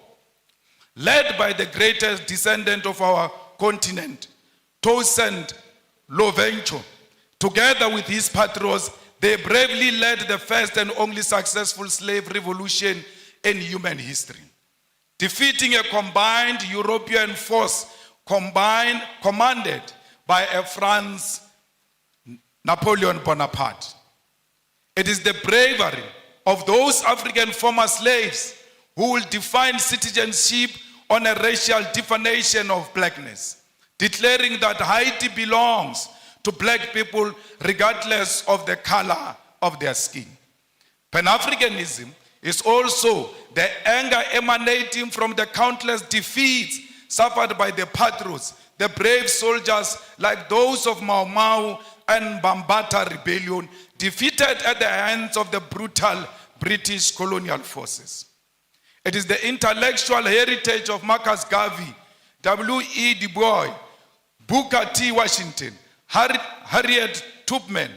S16: led by the greatest descendant of our continent, Toussaint Louverture. Together with his patrons, they bravely led the first and only successful slave revolution in human history, defeating a combined European force commanded by a France Napoleon Bonaparte. It is the bravery of those African former slaves who will define citizenship on a racial definition of blackness, declaring that Haiti belongs to black people regardless of the color of their skin. Pan-Africanism is also the anger emanating from the countless defeats suffered by the patriots, the brave soldiers like those of Mau Mau and Bambata rebellion, defeated at the hands of the brutal British colonial forces. It is the intellectual heritage of Marcus Garvey, W.E. Du Bois, Booker T. Washington, Harriet Tubman,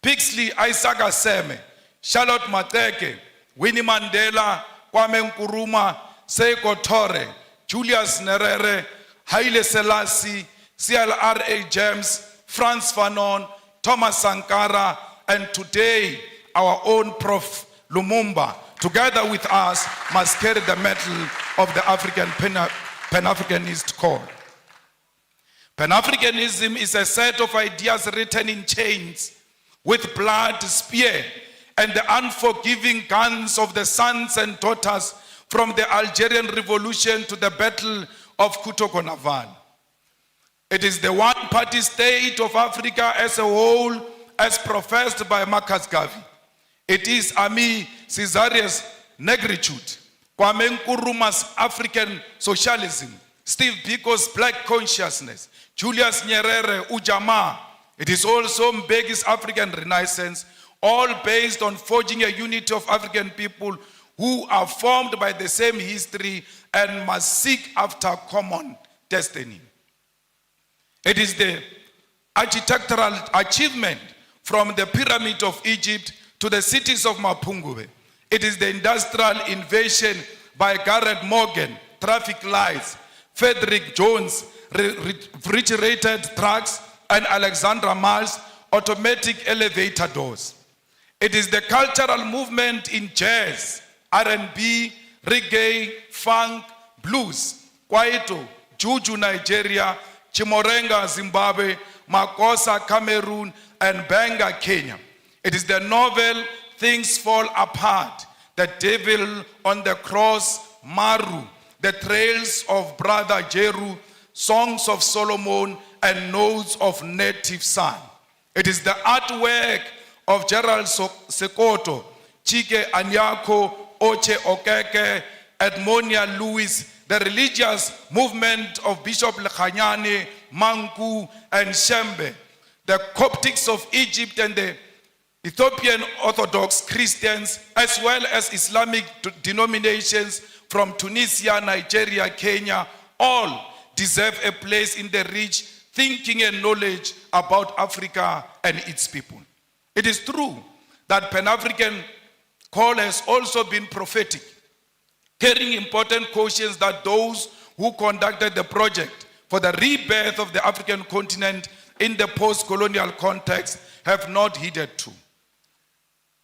S16: Pixley Isaac Aseme, Charlotte Mateke, Winnie Mandela, Kwame Nkrumah, Seiko Tore, Julius Nyerere, Haile Selassie, C.L.R.A. James, Frantz Fanon, Thomas Sankara, and today our own Prof. Lumumba, together with us, must carry the mantle of the African Pan-Africanist call. Pan-Africanism is a set of ideas written in chains with blood, spear, and the unforgiving guns of the sons and daughters from the Algerian Revolution to the Battle of Kutoko-Naval. It is the one-party state of Africa as a whole, as professed by Marcus Garvey. It is Ami Caesarius' negritude, Kwame Nkrumah's African socialism, Steve Biko's black consciousness, Julius Nyerere, Ujamaa. It is also Mbeki's African Renaissance, all based on forging a unity of African people who are formed by the same history and must seek after common destiny. It is the architectural achievement from the Pyramid of Egypt to the cities of Mapungubwe. It is the industrial invasion by Garrett Morgan, traffic lights, Frederick Jones, refrigerated trucks, and Alexandra Miles, automatic elevator doors. It is the cultural movement in jazz, R&B, reggae, funk, blues, Kwaito, Juju, Nigeria, Chimorenga, Zimbabwe, Makosa, Cameroon, and Benga, Kenya. It is the novel Things Fall Apart, The Devil on the Cross, Maru, The Trails of Brother Jeru, Songs of Solomon, and Notes of Native Son. It is the artwork of Gerald Sekoto, Chike Anyako, Oche Okeke, Edmonia Lewis, the religious movement of Bishop Lekhanyane, Manku, and Shembe, the Coptics of Egypt and the Ethiopian Orthodox Christians, as well as Islamic denominations from Tunisia, Nigeria, Kenya, all deserve a place in the rich thinking and knowledge about Africa and its people. It is true that Pan-African call has also been prophetic, carrying important cautions that those who conducted the project for the rebirth of the African continent in the post-colonial context have not heeded to.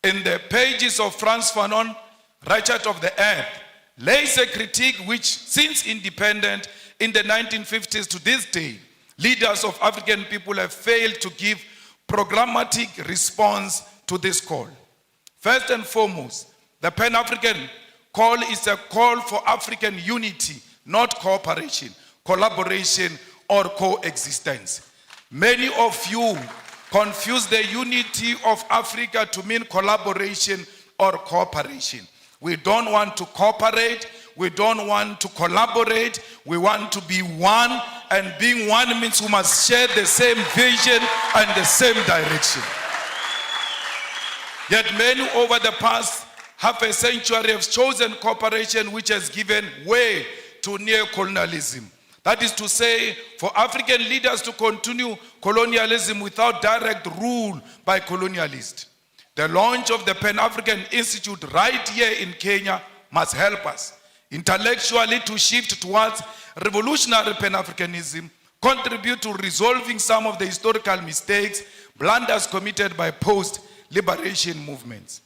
S16: In the pages of Frantz Fanon, Ratchet of the Earth, lays a critique which, since independence in the 1950s to this day, leaders of African people have failed to give programmatic response to this call. First and foremost, the Pan-African call is a call for African unity, not cooperation, collaboration, or coexistence. Many of you confuse the unity of Africa to mean collaboration or cooperation. We don't want to cooperate. We don't want to collaborate. We want to be one, and being one means we must share the same vision and the same direction. Yet many over the past half a century have chosen cooperation, which has given way to neo-colonialism. That is to say, for African leaders to continue colonialism without direct rule by colonialists. The launch of the Pan-African Institute right here in Kenya must help us intellectually to shift towards revolutionary Pan-Africanism, contribute to resolving some of the historical mistakes, blunders committed by post-liberation movements.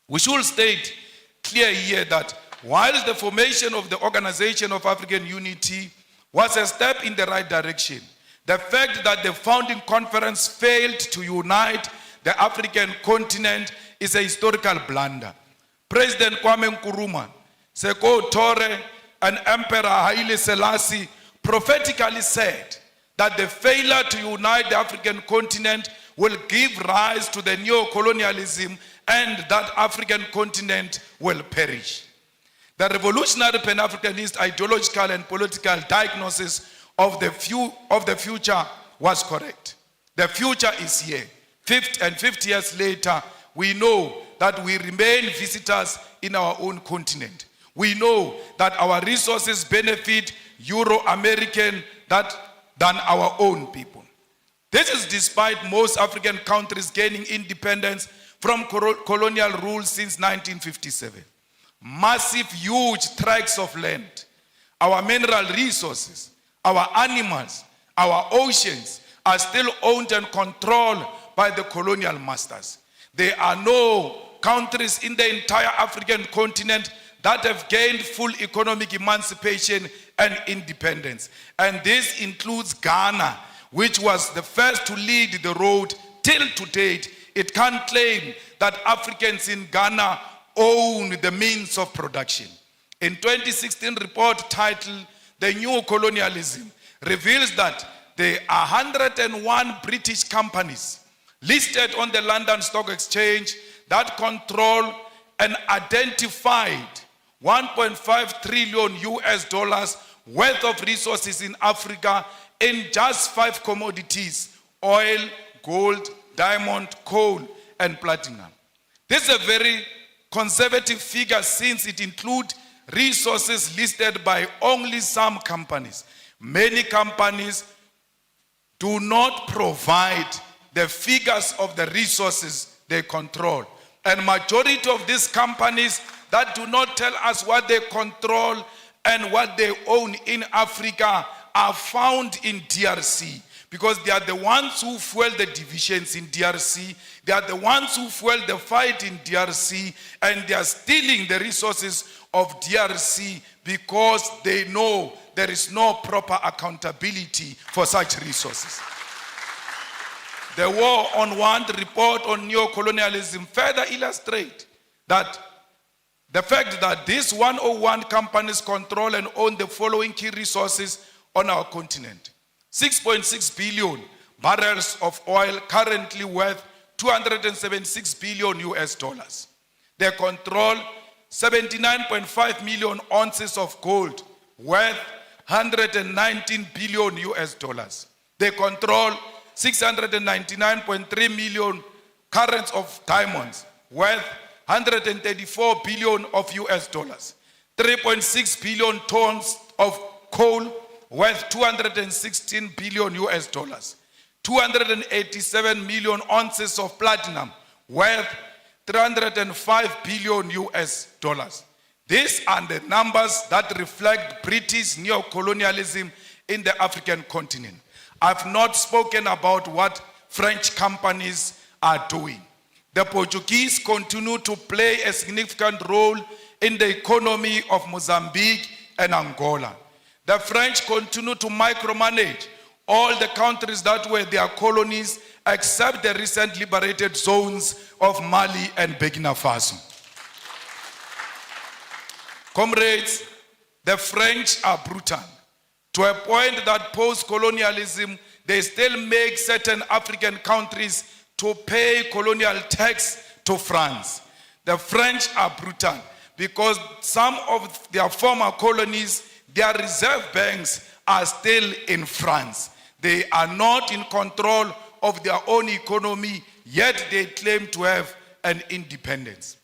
S16: We should state clear here that while the formation of the Organization of African Unity was a step in the right direction. The fact that the founding conference failed to unite the African continent is a historical blunder. President Kwame Nkrumah, Seko Tore, and Emperor Haile Selassie prophetically said that the failure to unite the African continent will give rise to the neo-colonialism and that African continent will perish. The revolutionary Pan-Africanist ideological and political diagnosis of the future was correct. The future is here. 50 years later, we know that we remain visitors in our own continent. We know that our resources benefit Euro-American than our own people. This is despite most African countries gaining independence from colonial rule since 1957. Massive, huge tracts of land, our mineral resources, our animals, our oceans are still owned and controlled by the colonial masters. There are no countries in the entire African continent that have gained full economic emancipation and independence. And this includes Ghana, which was the first to lead the road. Till to date, it can't claim that Africans in Ghana own the means of production. In 2016 report titled The New Colonialism reveals that there are 101 British companies listed on the London Stock Exchange that control an identified 1.5 trillion US dollars worth of resources in Africa in just 5 commodities: oil, gold, diamond, coal, and platinum. This is a very conservative figure since it includes resources listed by only some companies. Many companies do not provide the figures of the resources they control. And majority of these companies that do not tell us what they control and what they own in Africa are found in DRC, because they are the ones who fuel the divisions in DRC. They are the ones who fuel the fight in DRC, and they are stealing the resources of DRC because they know there is no proper accountability for such resources. The War on Want report on neo-colonialism further illustrates that the fact that these 101 companies control and own the following key resources on our continent: 6.6 billion barrels of oil, currently worth 276 billion US dollars. They control 79.5 million ounces of gold, worth 119 billion US dollars. They control 699.3 million carats of diamonds, worth 134 billion of US dollars. 3.6 billion tons of coal, worth 216 billion US dollars. 287 million ounces of platinum, worth 305 billion US dollars. These are the numbers that reflect British neo-colonialism in the African continent. I've not spoken about what French companies are doing. The Portuguese continue to play a significant role in the economy of Mozambique and Angola. The French continue to micromanage all the countries that were their colonies, except the recent liberated zones of Mali and Burkina Faso. Comrades, the French are brutal, to a point that post-colonialism, they still make certain African countries to pay colonial tax to France. The French are brutal because some of their former colonies, their reserve banks are still in France. They are not in control of their own economy, yet they claim to have an independence.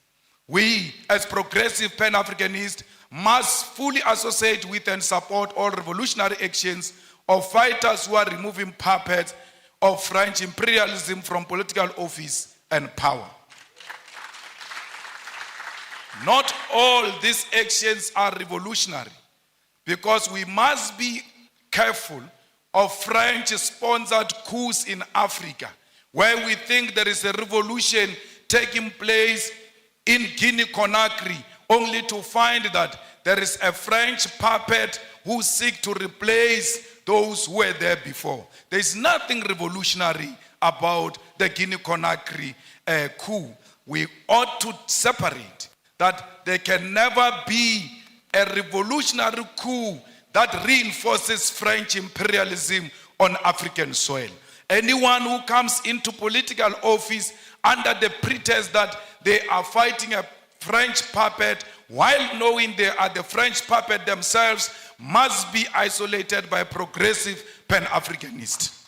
S16: We, as progressive Pan-Africanists, must fully associate with and support all revolutionary actions of fighters who are removing puppets of French imperialism from political office and power. Not all these actions are revolutionary, because we must be careful of French-sponsored coups in Africa, where we think there is a revolution taking place in Guinea-Conakry, only to find that there is a French puppet who seek to replace those who were there before. There is nothing revolutionary about the Guinea-Conakry coup. We ought to separate that there can never be a revolutionary coup that reinforces French imperialism on African soil. Anyone who comes into political office under the pretense that they are fighting a French puppet while knowing they are the French puppet themselves must be isolated by progressive Pan-Africanists.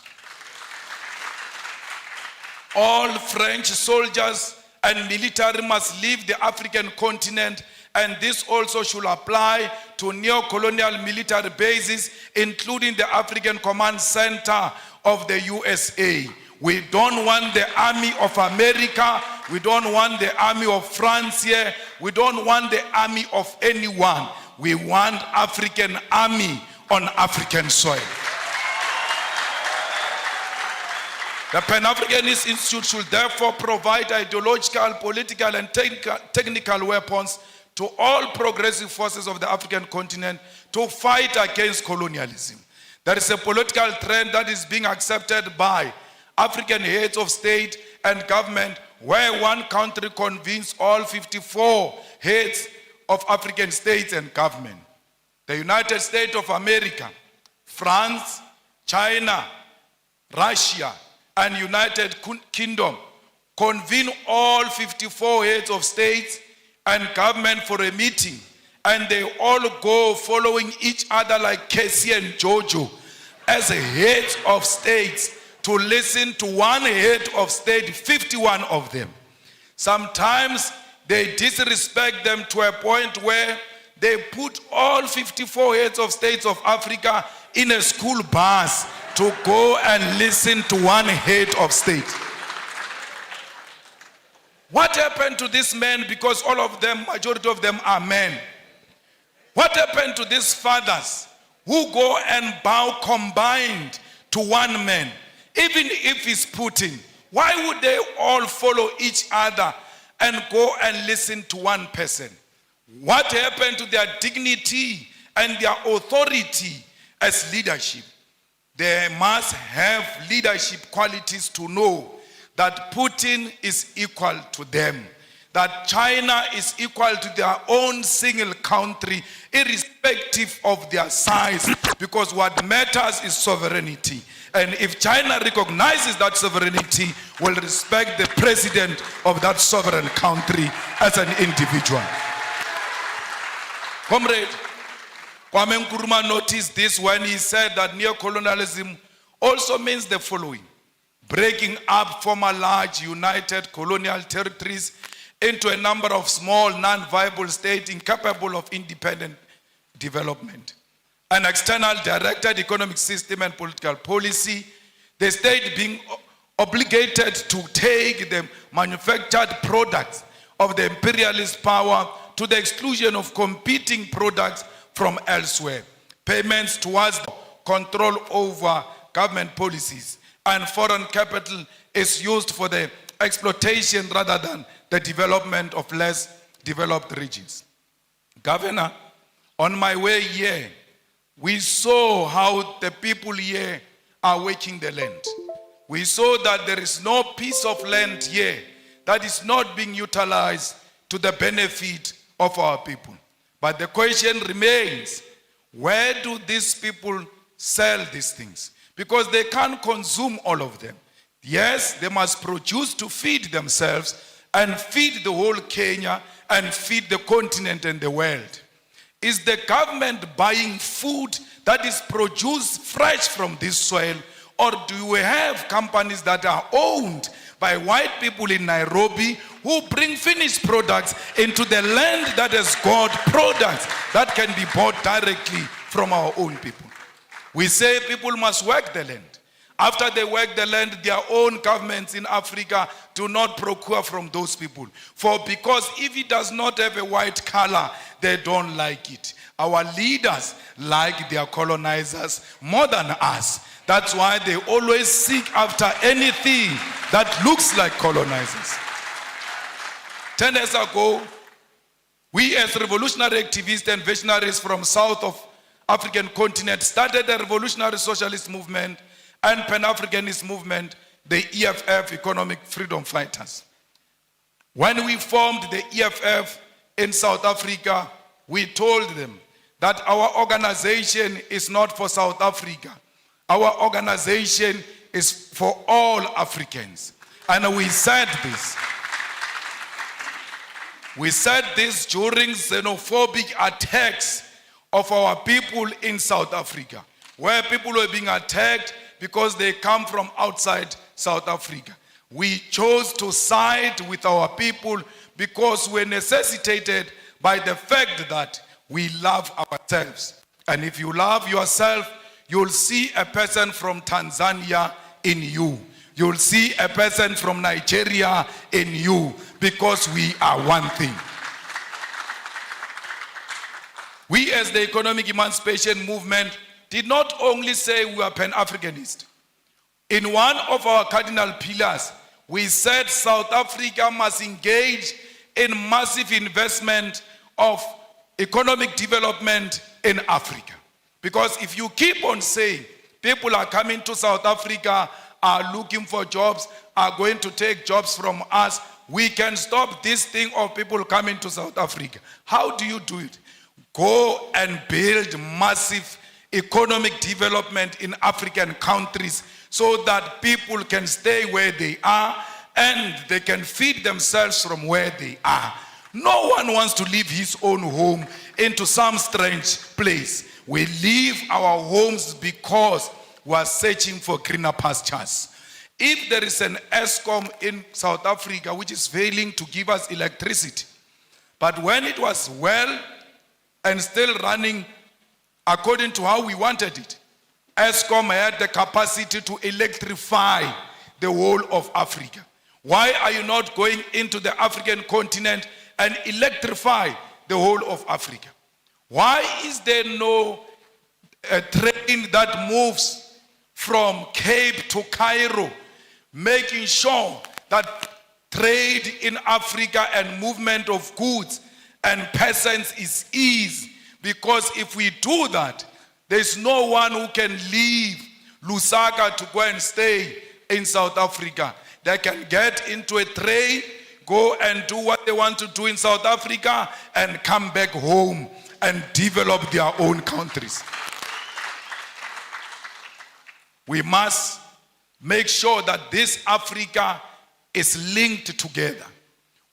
S16: All French soldiers and military must leave the African continent, and this also should apply to neo-colonial military bases, including the African Command Center of the USA. We don't want the army of America. We don't want the army of France here. We don't want the army of anyone. We want African army on African soil. The Pan-Africanist Institute should therefore provide ideological, political, and technical weapons to all progressive forces of the African continent to fight against colonialism. There is a political trend that is being accepted by African heads of state and government, where one country convenes all 54 heads of African states and government. The United States of America, France, China, Russia, and United Kingdom convene all 54 heads of states and government for a meeting, and they all go following each other like Casey and Jojo as heads of states to listen to one head of state, 51 of them. Sometimes they disrespect them to a point where they put all 54 heads of states of Africa in a school bus to go and listen to one head of state. What happened to these men? Because all of them, majority of them are men. What happened to these fathers who go and bow combined to one man? Even if he's Putin, why would they all follow each other and go and listen to one person? What happened to their dignity and their authority as leadership? They must have leadership qualities to know that Putin is equal to them, that China is equal to their own single country, irrespective of their size, because what matters is sovereignty. And if China recognizes that sovereignty, will respect the president of that sovereign country as an individual. Comrade, Kwame Nkrumah noticed this when he said that neocolonialism also means the following: breaking up former large united colonial territories into a number of small non-viable states incapable of independent development. An external directed economic system and political policy, the state being obligated to take the manufactured products of the imperialist power to the exclusion of competing products from elsewhere. Payments towards control over government policies and foreign capital is used for the exploitation rather than the development of less developed regions. Governor, on my way here, we saw how the people here are working the land. We saw that there is no piece of land here that is not being utilized to the benefit of our people. But the question remains, where do these people sell these things? Because they can't consume all of them. Yes, they must produce to feed themselves and feed the whole Kenya and feed the continent and the world. Is the government buying food that is produced fresh from this soil, or do we have companies that are owned by white people in Nairobi who bring finished products into the land that has got products that can be bought directly from our own people? We say people must work the land. After they work the land, their own governments in Africa do not procure from those people. Because if it does not have a white color, they don't like it. Our leaders like their colonizers more than us. That's why they always seek after anything that looks like colonizers. 10 years ago, we as revolutionary activists and visionaries from south of African continent, started the revolutionary socialist movement and Pan-Africanist movement, the EFF, Economic Freedom Fighters. When we formed the EFF in South Africa, we told them that our organization is not for South Africa. Our organization is for all Africans. And we said this. We said this during xenophobic attacks of our people in South Africa, where people were being attacked because they come from outside South Africa. We chose to side with our people because we're necessitated by the fact that we love ourselves. And if you love yourself, you'll see a person from Tanzania in you. You'll see a person from Nigeria in you, because we are one thing. We as the Economic Emancipation Movement did not only say we are Pan-Africanist. In one of our cardinal pillars, we said South Africa must engage in massive investment of economic development in Africa. Because if you keep on saying people are coming to South Africa, are looking for jobs, are going to take jobs from us, we can stop this thing of people coming to South Africa. How do you do it? Go and build massive economic development in African countries so that people can stay where they are and they can feed themselves from where they are. No one wants to leave his own home into some strange place. We leave our homes because we are searching for greener pastures. If there is an ESCOM in South Africa which is failing to give us electricity, but when it was well and still running according to how we wanted it, ESCOM had the capacity to electrify the whole of Africa. Why are you not going into the African continent and electrify the whole of Africa? Why is there no train that moves from Cape to Cairo, making sure that trade in Africa and movement of goods and persons is easy? Because if we do that, there's no one who can leave Lusaka to go and stay in South Africa. They can get into a train, go and do what they want to do in South Africa, and come back home and develop their own countries. We must make sure that this Africa is linked together.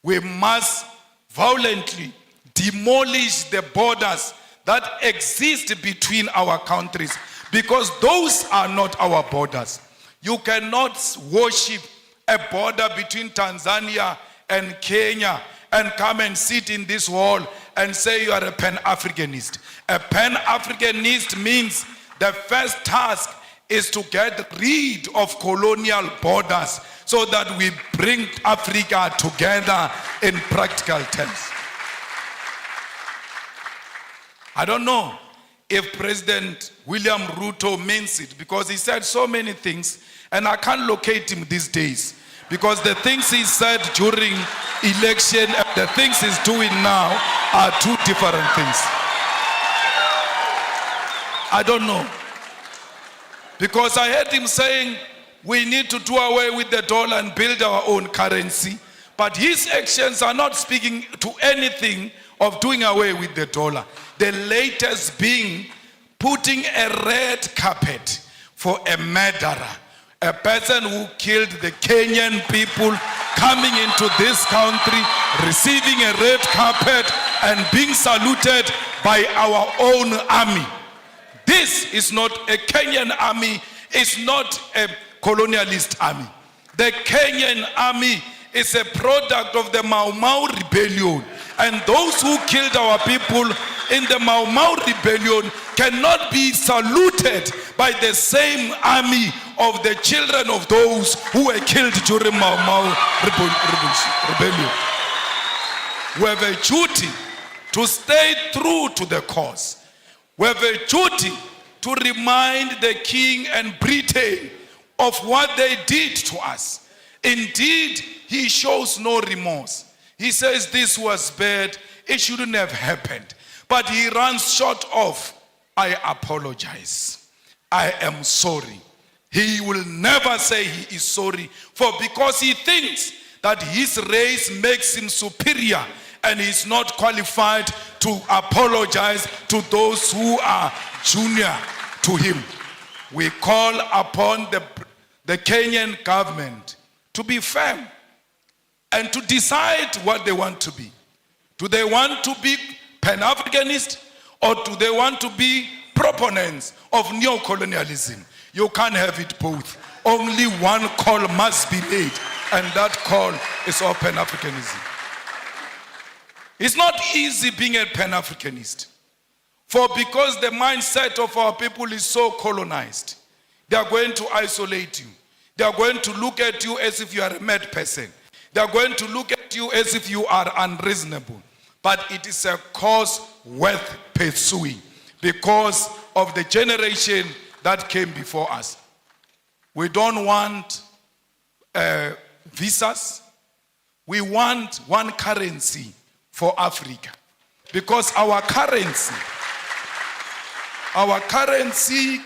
S16: We must violently demolish the borders that exist between our countries, because those are not our borders. You cannot worship a border between Tanzania and Kenya and come and sit in this hall and say you are a Pan-Africanist. A Pan-Africanist means the first task is to get rid of colonial borders so that we bring Africa together in practical terms. I don't know if President William Ruto means it, because he said so many things and I can't locate him these days, because the things he said during election and the things he's doing now are two different things. I don't know. Because I heard him saying we need to do away with the dollar and build our own currency. But his actions are not speaking to anything of doing away with the dollar. The latest being putting a red carpet for a murderer, a person who killed the Kenyan people, coming into this country, receiving a red carpet and being saluted by our own army. This is not a Kenyan army, it's not a colonialist army. The Kenyan army is a product of the Mau Mau rebellion, and those who killed our people in the Mau Mau rebellion cannot be saluted by the same army of the children of those who were killed during Mau Mau rebellion. We have a duty to stay true to the cause. We have a duty to remind the King and Britain of what they did to us. Indeed, he shows no remorse. He says this was bad, it shouldn't have happened. But he runs short of I apologize. I am sorry. He will never say he is sorry, for because he thinks that his race makes him superior and he is not qualified to apologize to those who are junior to him. We call upon the Kenyan government to be firm and to decide what they want to be. Do they want to be Pan-Africanist, or do they want to be proponents of neo-colonialism? You can't have it both. Only one call must be made, and that call is of Pan-Africanism. It's not easy being a Pan-Africanist, for because the mindset of our people is so colonized, they are going to isolate you. They are going to look at you as if you are a mad person. They are going to look at you as if you are unreasonable. But it is a cause worth pursuing because of the generation that came before us. We don't want visas. We want one currency for Africa, because our currency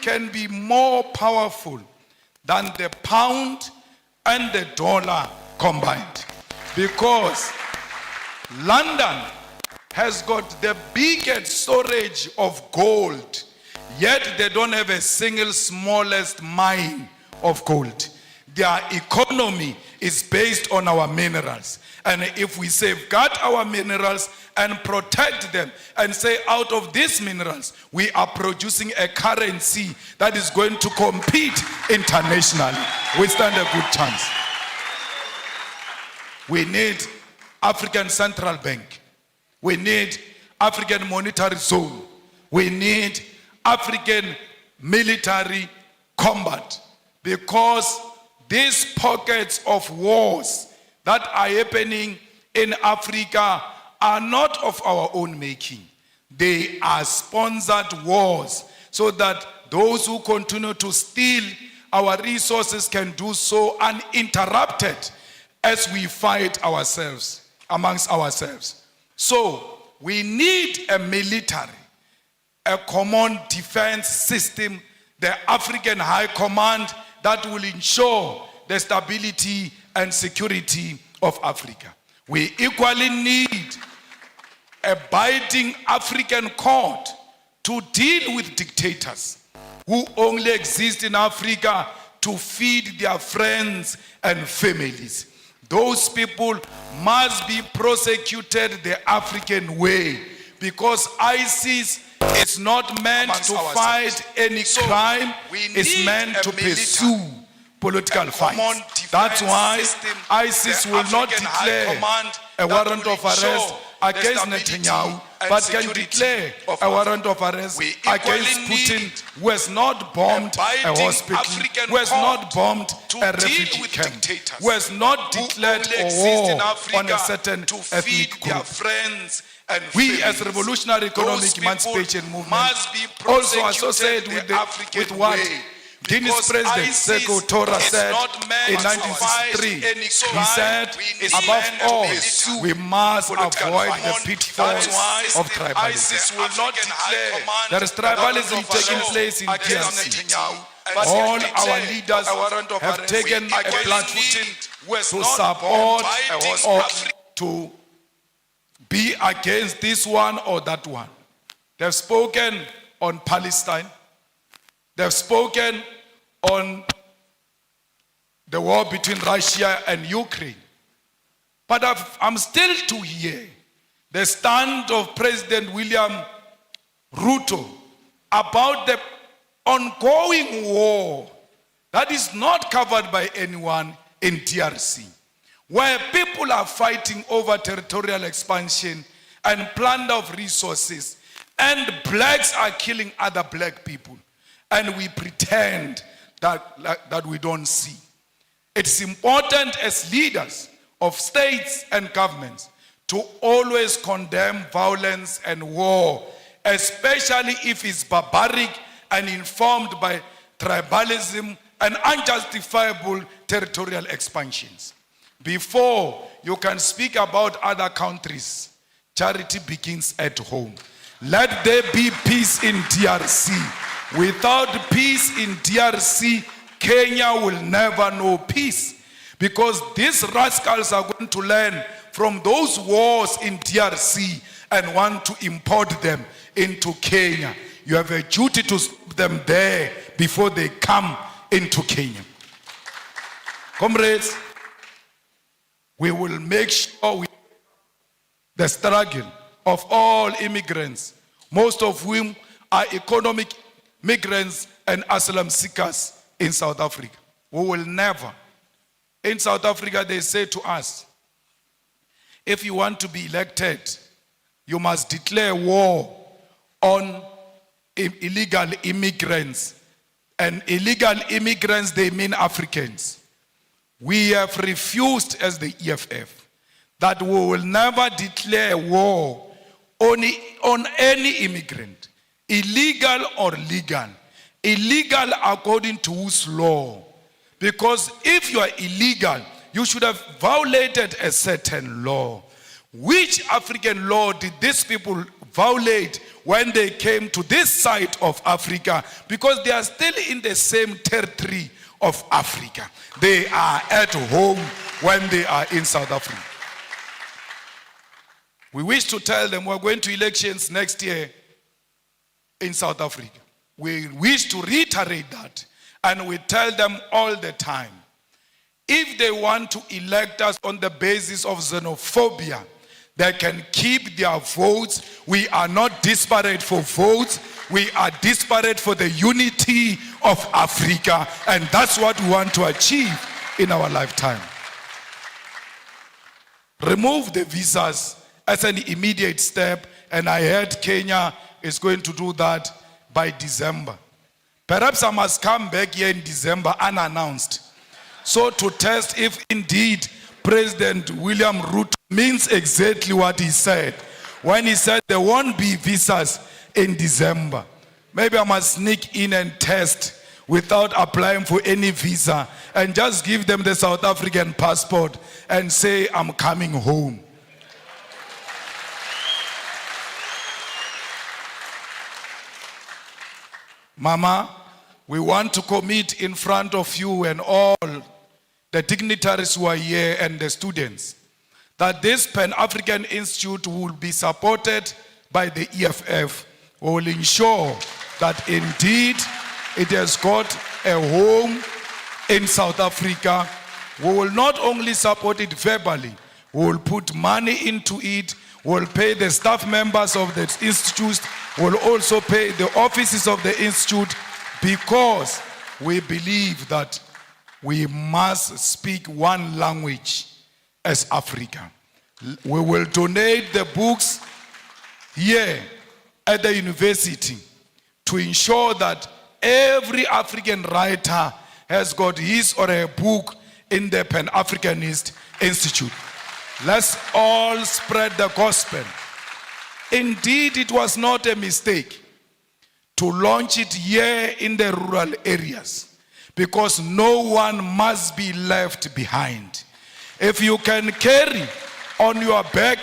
S16: can be more powerful than the pound and the dollar combined, because London has got the biggest storage of gold, yet they don't have a single smallest mine of gold. Their economy is based on our minerals. And if we safeguard our minerals and protect them and say out of these minerals, we are producing a currency that is going to compete internationally, we stand a good chance. We need African Central Bank. We need African Monetary Zone. We need African military combat, because these pockets of wars that are happening in Africa are not of our own making. They are sponsored wars so that those who continue to steal our resources can do so uninterrupted as we fight ourselves, amongst ourselves. So we need a military, a common defense system, the African High Command that will ensure the stability and security of Africa. We equally need a biting African court to deal with dictators who only exist in Africa to feed their friends and families. Those people must be prosecuted the African way, because ISIS is not meant to fight any crime, it's meant to pursue political fights. That's why ISIS will not declare a warrant of arrest against Netanyahu, but can declare a warrant of arrest against Putin, who has not bombed a hospital, who has not bombed a refugee camp, who has not declared a war on a certain ethnic group. We as Revolutionary Economic Emancipation Movement also associate with what Guinea's president Sekou Touré said in 1963. He said, above all, we must avoid the pitfalls of tribalism. There is tribalism taking place in DRC. All our leaders have taken a platform to support or to be against this one or that one. They've spoken on Palestine. They've spoken on the war between Russia and Ukraine. But I'm still to hear the stand of President William Ruto about the ongoing war that is not covered by anyone in DRC, where people are fighting over territorial expansion and plunder of resources, and blacks are killing other black people, and we pretend that we don't see. It's important as leaders of states and governments to always condemn violence and war, especially if it's barbaric and informed by tribalism and unjustifiable territorial expansions. Before you can speak about other countries, charity begins at home. Let there be peace in DRC. Without peace in DRC, Kenya will never know peace. Because these rascals are going to learn from those wars in DRC and want to import them into Kenya. You have a duty to stop them there before they come into Kenya. Comrades, we will make sure the struggle of all immigrants, most of whom are economic migrants and asylum seekers in South Africa. We will never. In South Africa, they say to us, if you want to be elected, you must declare war on illegal immigrants. And illegal immigrants, they mean Africans. We have refused as the EFF that we will never declare war on any immigrant, illegal or legal. Illegal according to whose law? Because if you are illegal, you should have violated a certain law. Which African law did these people violate when they came to this side of Africa? Because they are still in the same territory of Africa. They are at home when they are in South Africa. We wish to tell them we're going to elections next year in South Africa. We wish to reiterate that, and we tell them all the time, if they want to elect us on the basis of xenophobia, they can keep their votes. We are not disparate for votes. We are disparate for the unity of Africa, and that's what we want to achieve in our lifetime. Remove the visas as an immediate step, and I heard Kenya is going to do that by December. Perhaps I must come back here in December unannounced, so to test if indeed President William Ruto means exactly what he said when he said there won't be visas in December. Maybe I must sneak in and test without applying for any visa and just give them the South African passport and say I'm coming home. Mama, we want to commit in front of you and all the dignitaries who are here and the students that this Pan-African Institute will be supported by the EFF. We will ensure that indeed it has got a home in South Africa. We will not only support it verbally, we will put money into it, we will pay the staff members of the institute, we will also pay the offices of the institute, because we believe that we must speak one language as Africa. We will donate the books here at the university to ensure that every African writer has got his or her book in the Pan-Africanist Institute. Let's all spread the gospel. Indeed, it was not a mistake to launch it here in the rural areas, because no one must be left behind. If you can carry on your back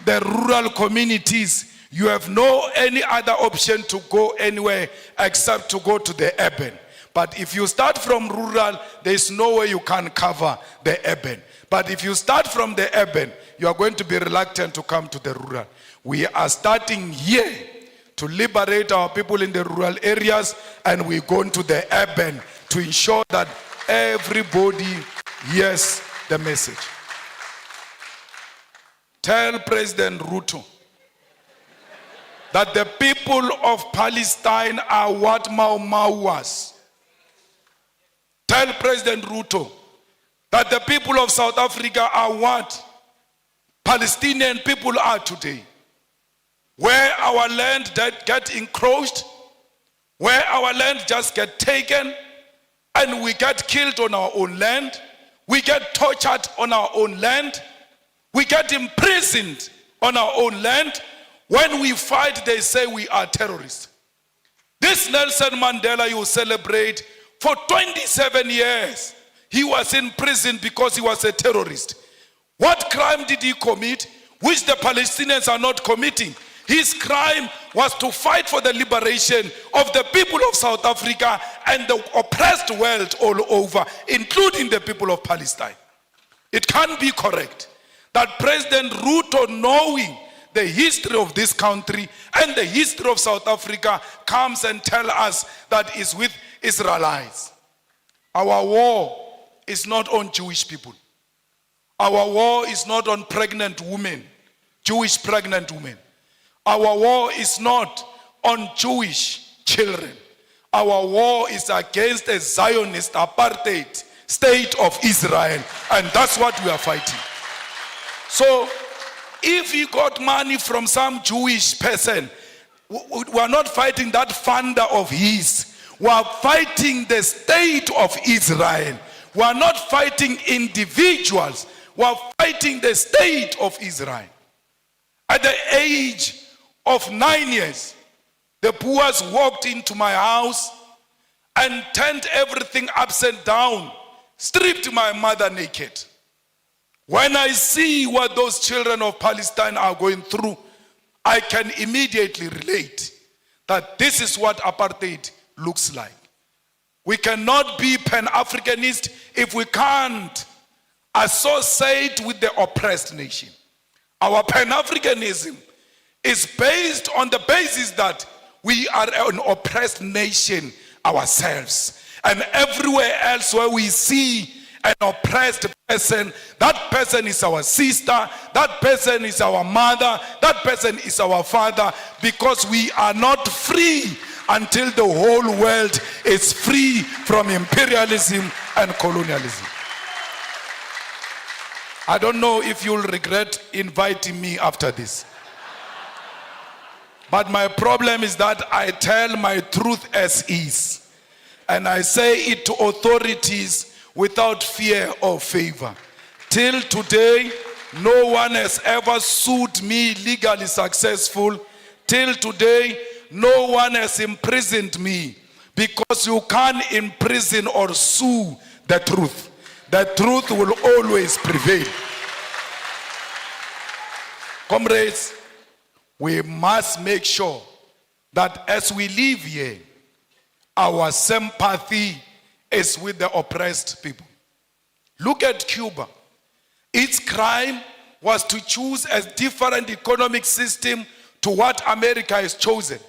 S16: the rural communities, you have no any other option to go anywhere except to go to the urban. But if you start from rural, there is no way you can cover the urban. But if you start from the urban, you are going to be reluctant to come to the rural. We are starting here to liberate our people in the rural areas, and we're going to the urban to ensure that everybody hears the message. Tell President Ruto that the people of Palestine are what Mau Mau was. Tell President Ruto that the people of South Africa are what Palestinian people are today. Where our land that get encroached, where our land just get taken, and we get killed on our own land, we get tortured on our own land, we get imprisoned on our own land. When we fight, they say we are terrorists. This Nelson Mandela you celebrate, for 27 years, he was in prison because he was a terrorist. What crime did he commit, which the Palestinians are not committing? His crime was to fight for the liberation of the people of South Africa and the oppressed world all over, including the people of Palestine. It can't be correct that President Ruto, knowing the history of this country and the history of South Africa, comes and tells us that it's with Israelites. Our war is not on Jewish people. Our war is not on pregnant women, Jewish pregnant women. Our war is not on Jewish children. Our war is against a Zionist apartheid state of Israel, and that's what we are fighting. So, if he got money from some Jewish person, we are not fighting that funder of his. We are fighting the state of Israel. We are not fighting individuals. We are fighting the state of Israel. At the age of 9 years, the Boers walked into my house and turned everything upside down, stripped my mother naked. When I see what those children of Palestine are going through, I can immediately relate that this is what apartheid looks like. We cannot be Pan-Africanist if we can't associate with the oppressed nation. Our Pan-Africanism is based on the basis that we are an oppressed nation ourselves. And everywhere else where we see an oppressed person, that person is our sister, that person is our mother, that person is our father, because we are not free until the whole world is free from imperialism and colonialism. I don't know if you'll regret inviting me after this. But my problem is that I tell my truth as is. And I say it to authorities without fear or favor. Till today, no one has ever sued me legally successful. Till today, no one has imprisoned me, because you can't imprison or sue the truth. The truth will always prevail. Comrades, we must make sure that as we live here, our sympathy is with the oppressed people. Look at Cuba. Its crime was to choose a different economic system to what America has chosen.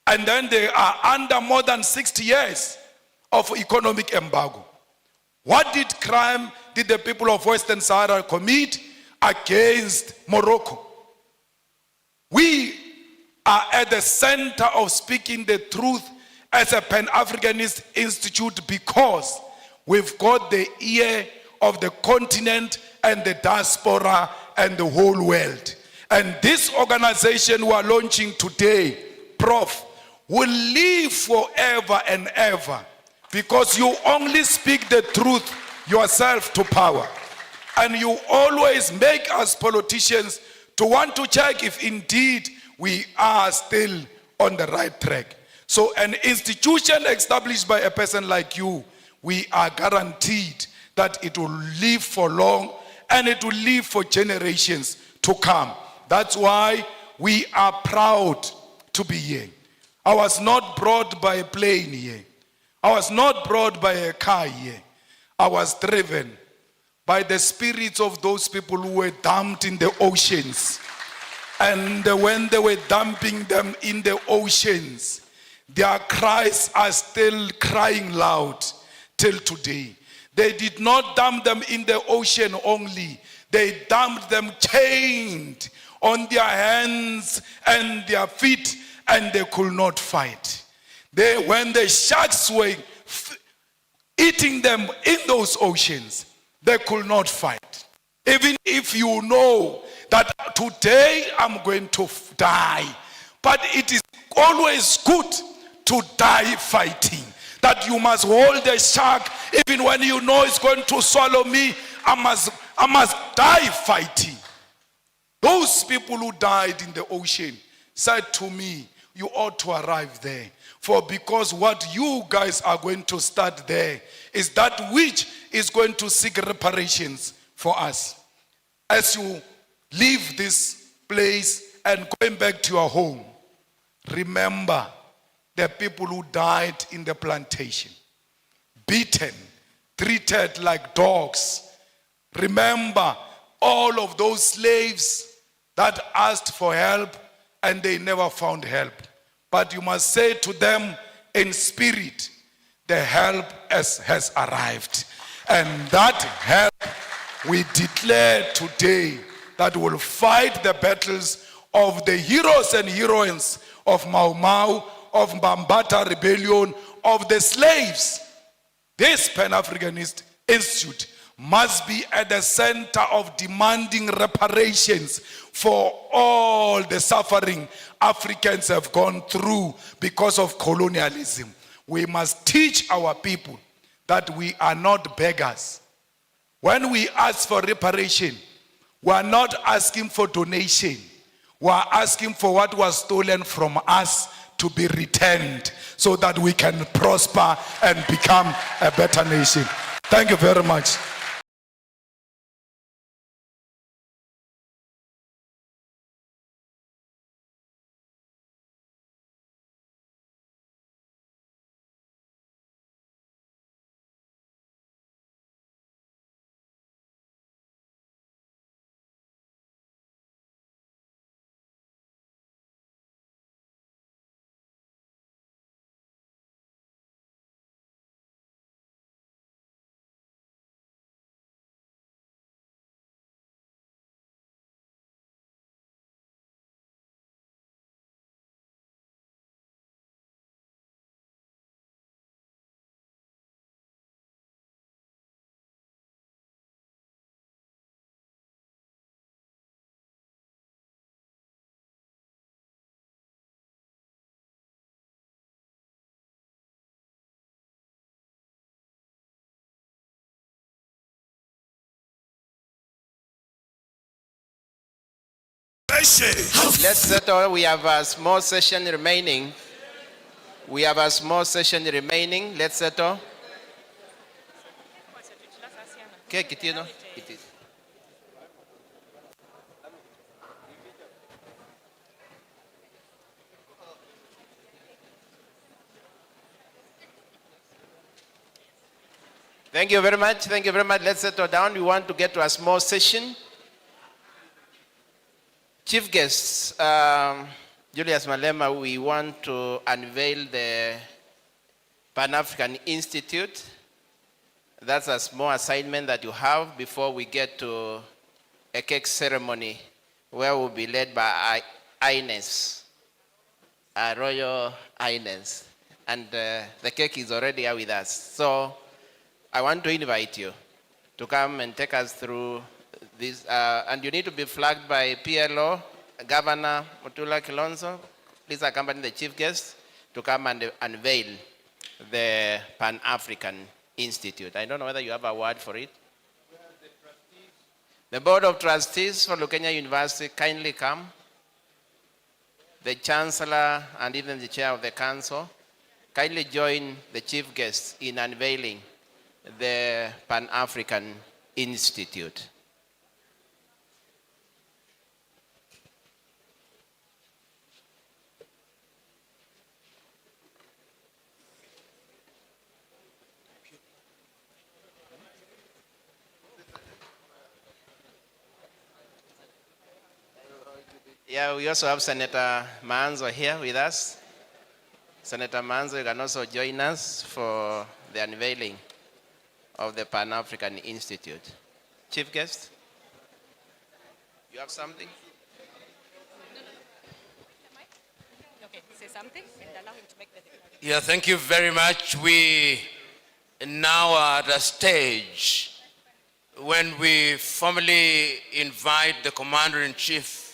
S16: And then they are under more than 60 years of economic embargo. What crime did the people of Western Sahara commit against Morocco? We are at the center of speaking the truth as a Pan-Africanist institute, because we've got the ear of the continent and the diaspora and the whole world. And this organization we are launching today, Prof, will live forever and ever, because you only speak the truth yourself to power. And you always make us politicians to want to check if indeed we are still on the right track. So an institution established by a person like you, we are guaranteed that it will live for long and it will live for generations to come. That's why we are proud to be here. I was not brought by a plane here. I was not brought by a car here. I was driven by the spirits of those people who were dumped in the oceans. And when they were dumping them in the oceans, their cries are still crying loud till today. They did not dump them in the ocean only. They dumped them chained on their hands and their feet, and they could not fight. When the sharks were eating them in those oceans, they could not fight. Even if you know that today I'm going to die, but it is always good to die fighting. That you must hold the shark even when you know it's going to swallow me. I must die fighting. Those people who died in the ocean said to me, you ought to arrive there. Because what you guys are going to start there is that which is going to seek reparations for us. As you leave this place and going back to your home, remember the people who died in the plantation, beaten, treated like dogs. Remember all of those slaves that asked for help and they never found help. But you must say to them in spirit, the help has arrived. And that help we declare today that will fight the battles of the heroes and heroines of Mau Mau, of Mbambata Rebellion, of the slaves. This Pan-Africanist Institute must be at the center of demanding reparations for all the suffering Africans have gone through because of colonialism. We must teach our people that we are not beggars. When we ask for reparation, we are not asking for donation. We are asking for what was stolen from us to be returned so that we can prosper and become a better nation. Thank you very much.
S5: Let's settle. We have a small session remaining. Let's settle. Okay, Kitino. Thank you very much. Let's settle down. We want to get to a small session. Chief guests, Julius Malema, we want to unveil the Pan-African Institute. That's a small assignment that you have before we get to a cake ceremony where we'll be led by Ines, our Royal Ines. And the cake is already here with us. So I want to invite you to come and take us through this, and you need to be flagged by PLO, Governor Mutula Kilonzo. Please accompany the chief guest to come and unveil the Pan-African Institute. I don't know whether you have a word for it. The Board of Trustees for Lukenya University kindly come. The Chancellor and even the Chair of the Council kindly join the chief guests in unveiling the Pan-African Institute. Yeah, we also have Senator Manzo here with us. Senator Manzo, you can also join us for the unveiling of the Pan-African Institute. Chief guest, you have something?
S17: Okay, say something and allow him to make the declaration.
S9: Yeah, thank you very much. We now are at a stage when we formally invite the Commander-in-Chief,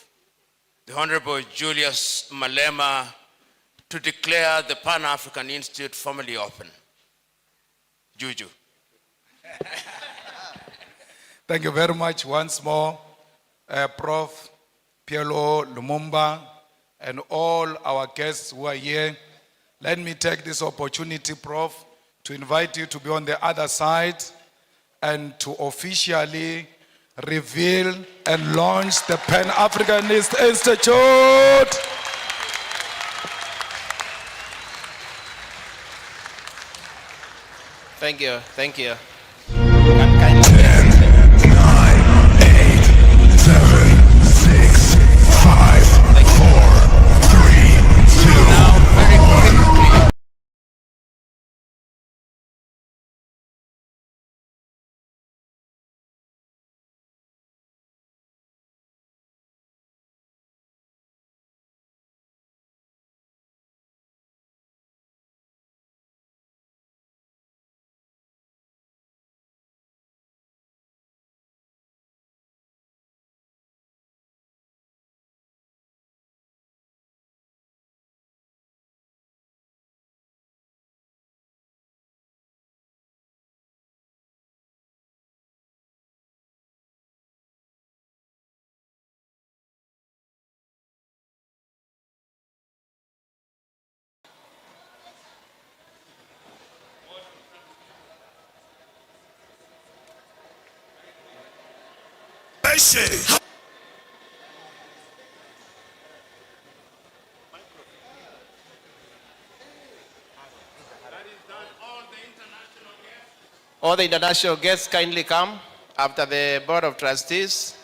S9: the Honorable Julius Malema, to declare the Pan-African Institute formally open. Juju.
S16: Thank you very much once more, Prof. PLO Lumumba, and all our guests who are here. Let me take this opportunity, Prof, to invite you to be on the other side and to officially reveal and launch the Pan-Africanist Institute.
S5: Thank you. Thank you.
S10: 10, 9, 8, 7, 6, 5, 4, 3, 2.
S5: Now, very quickly. All the international guests kindly come after the Board of Trustees.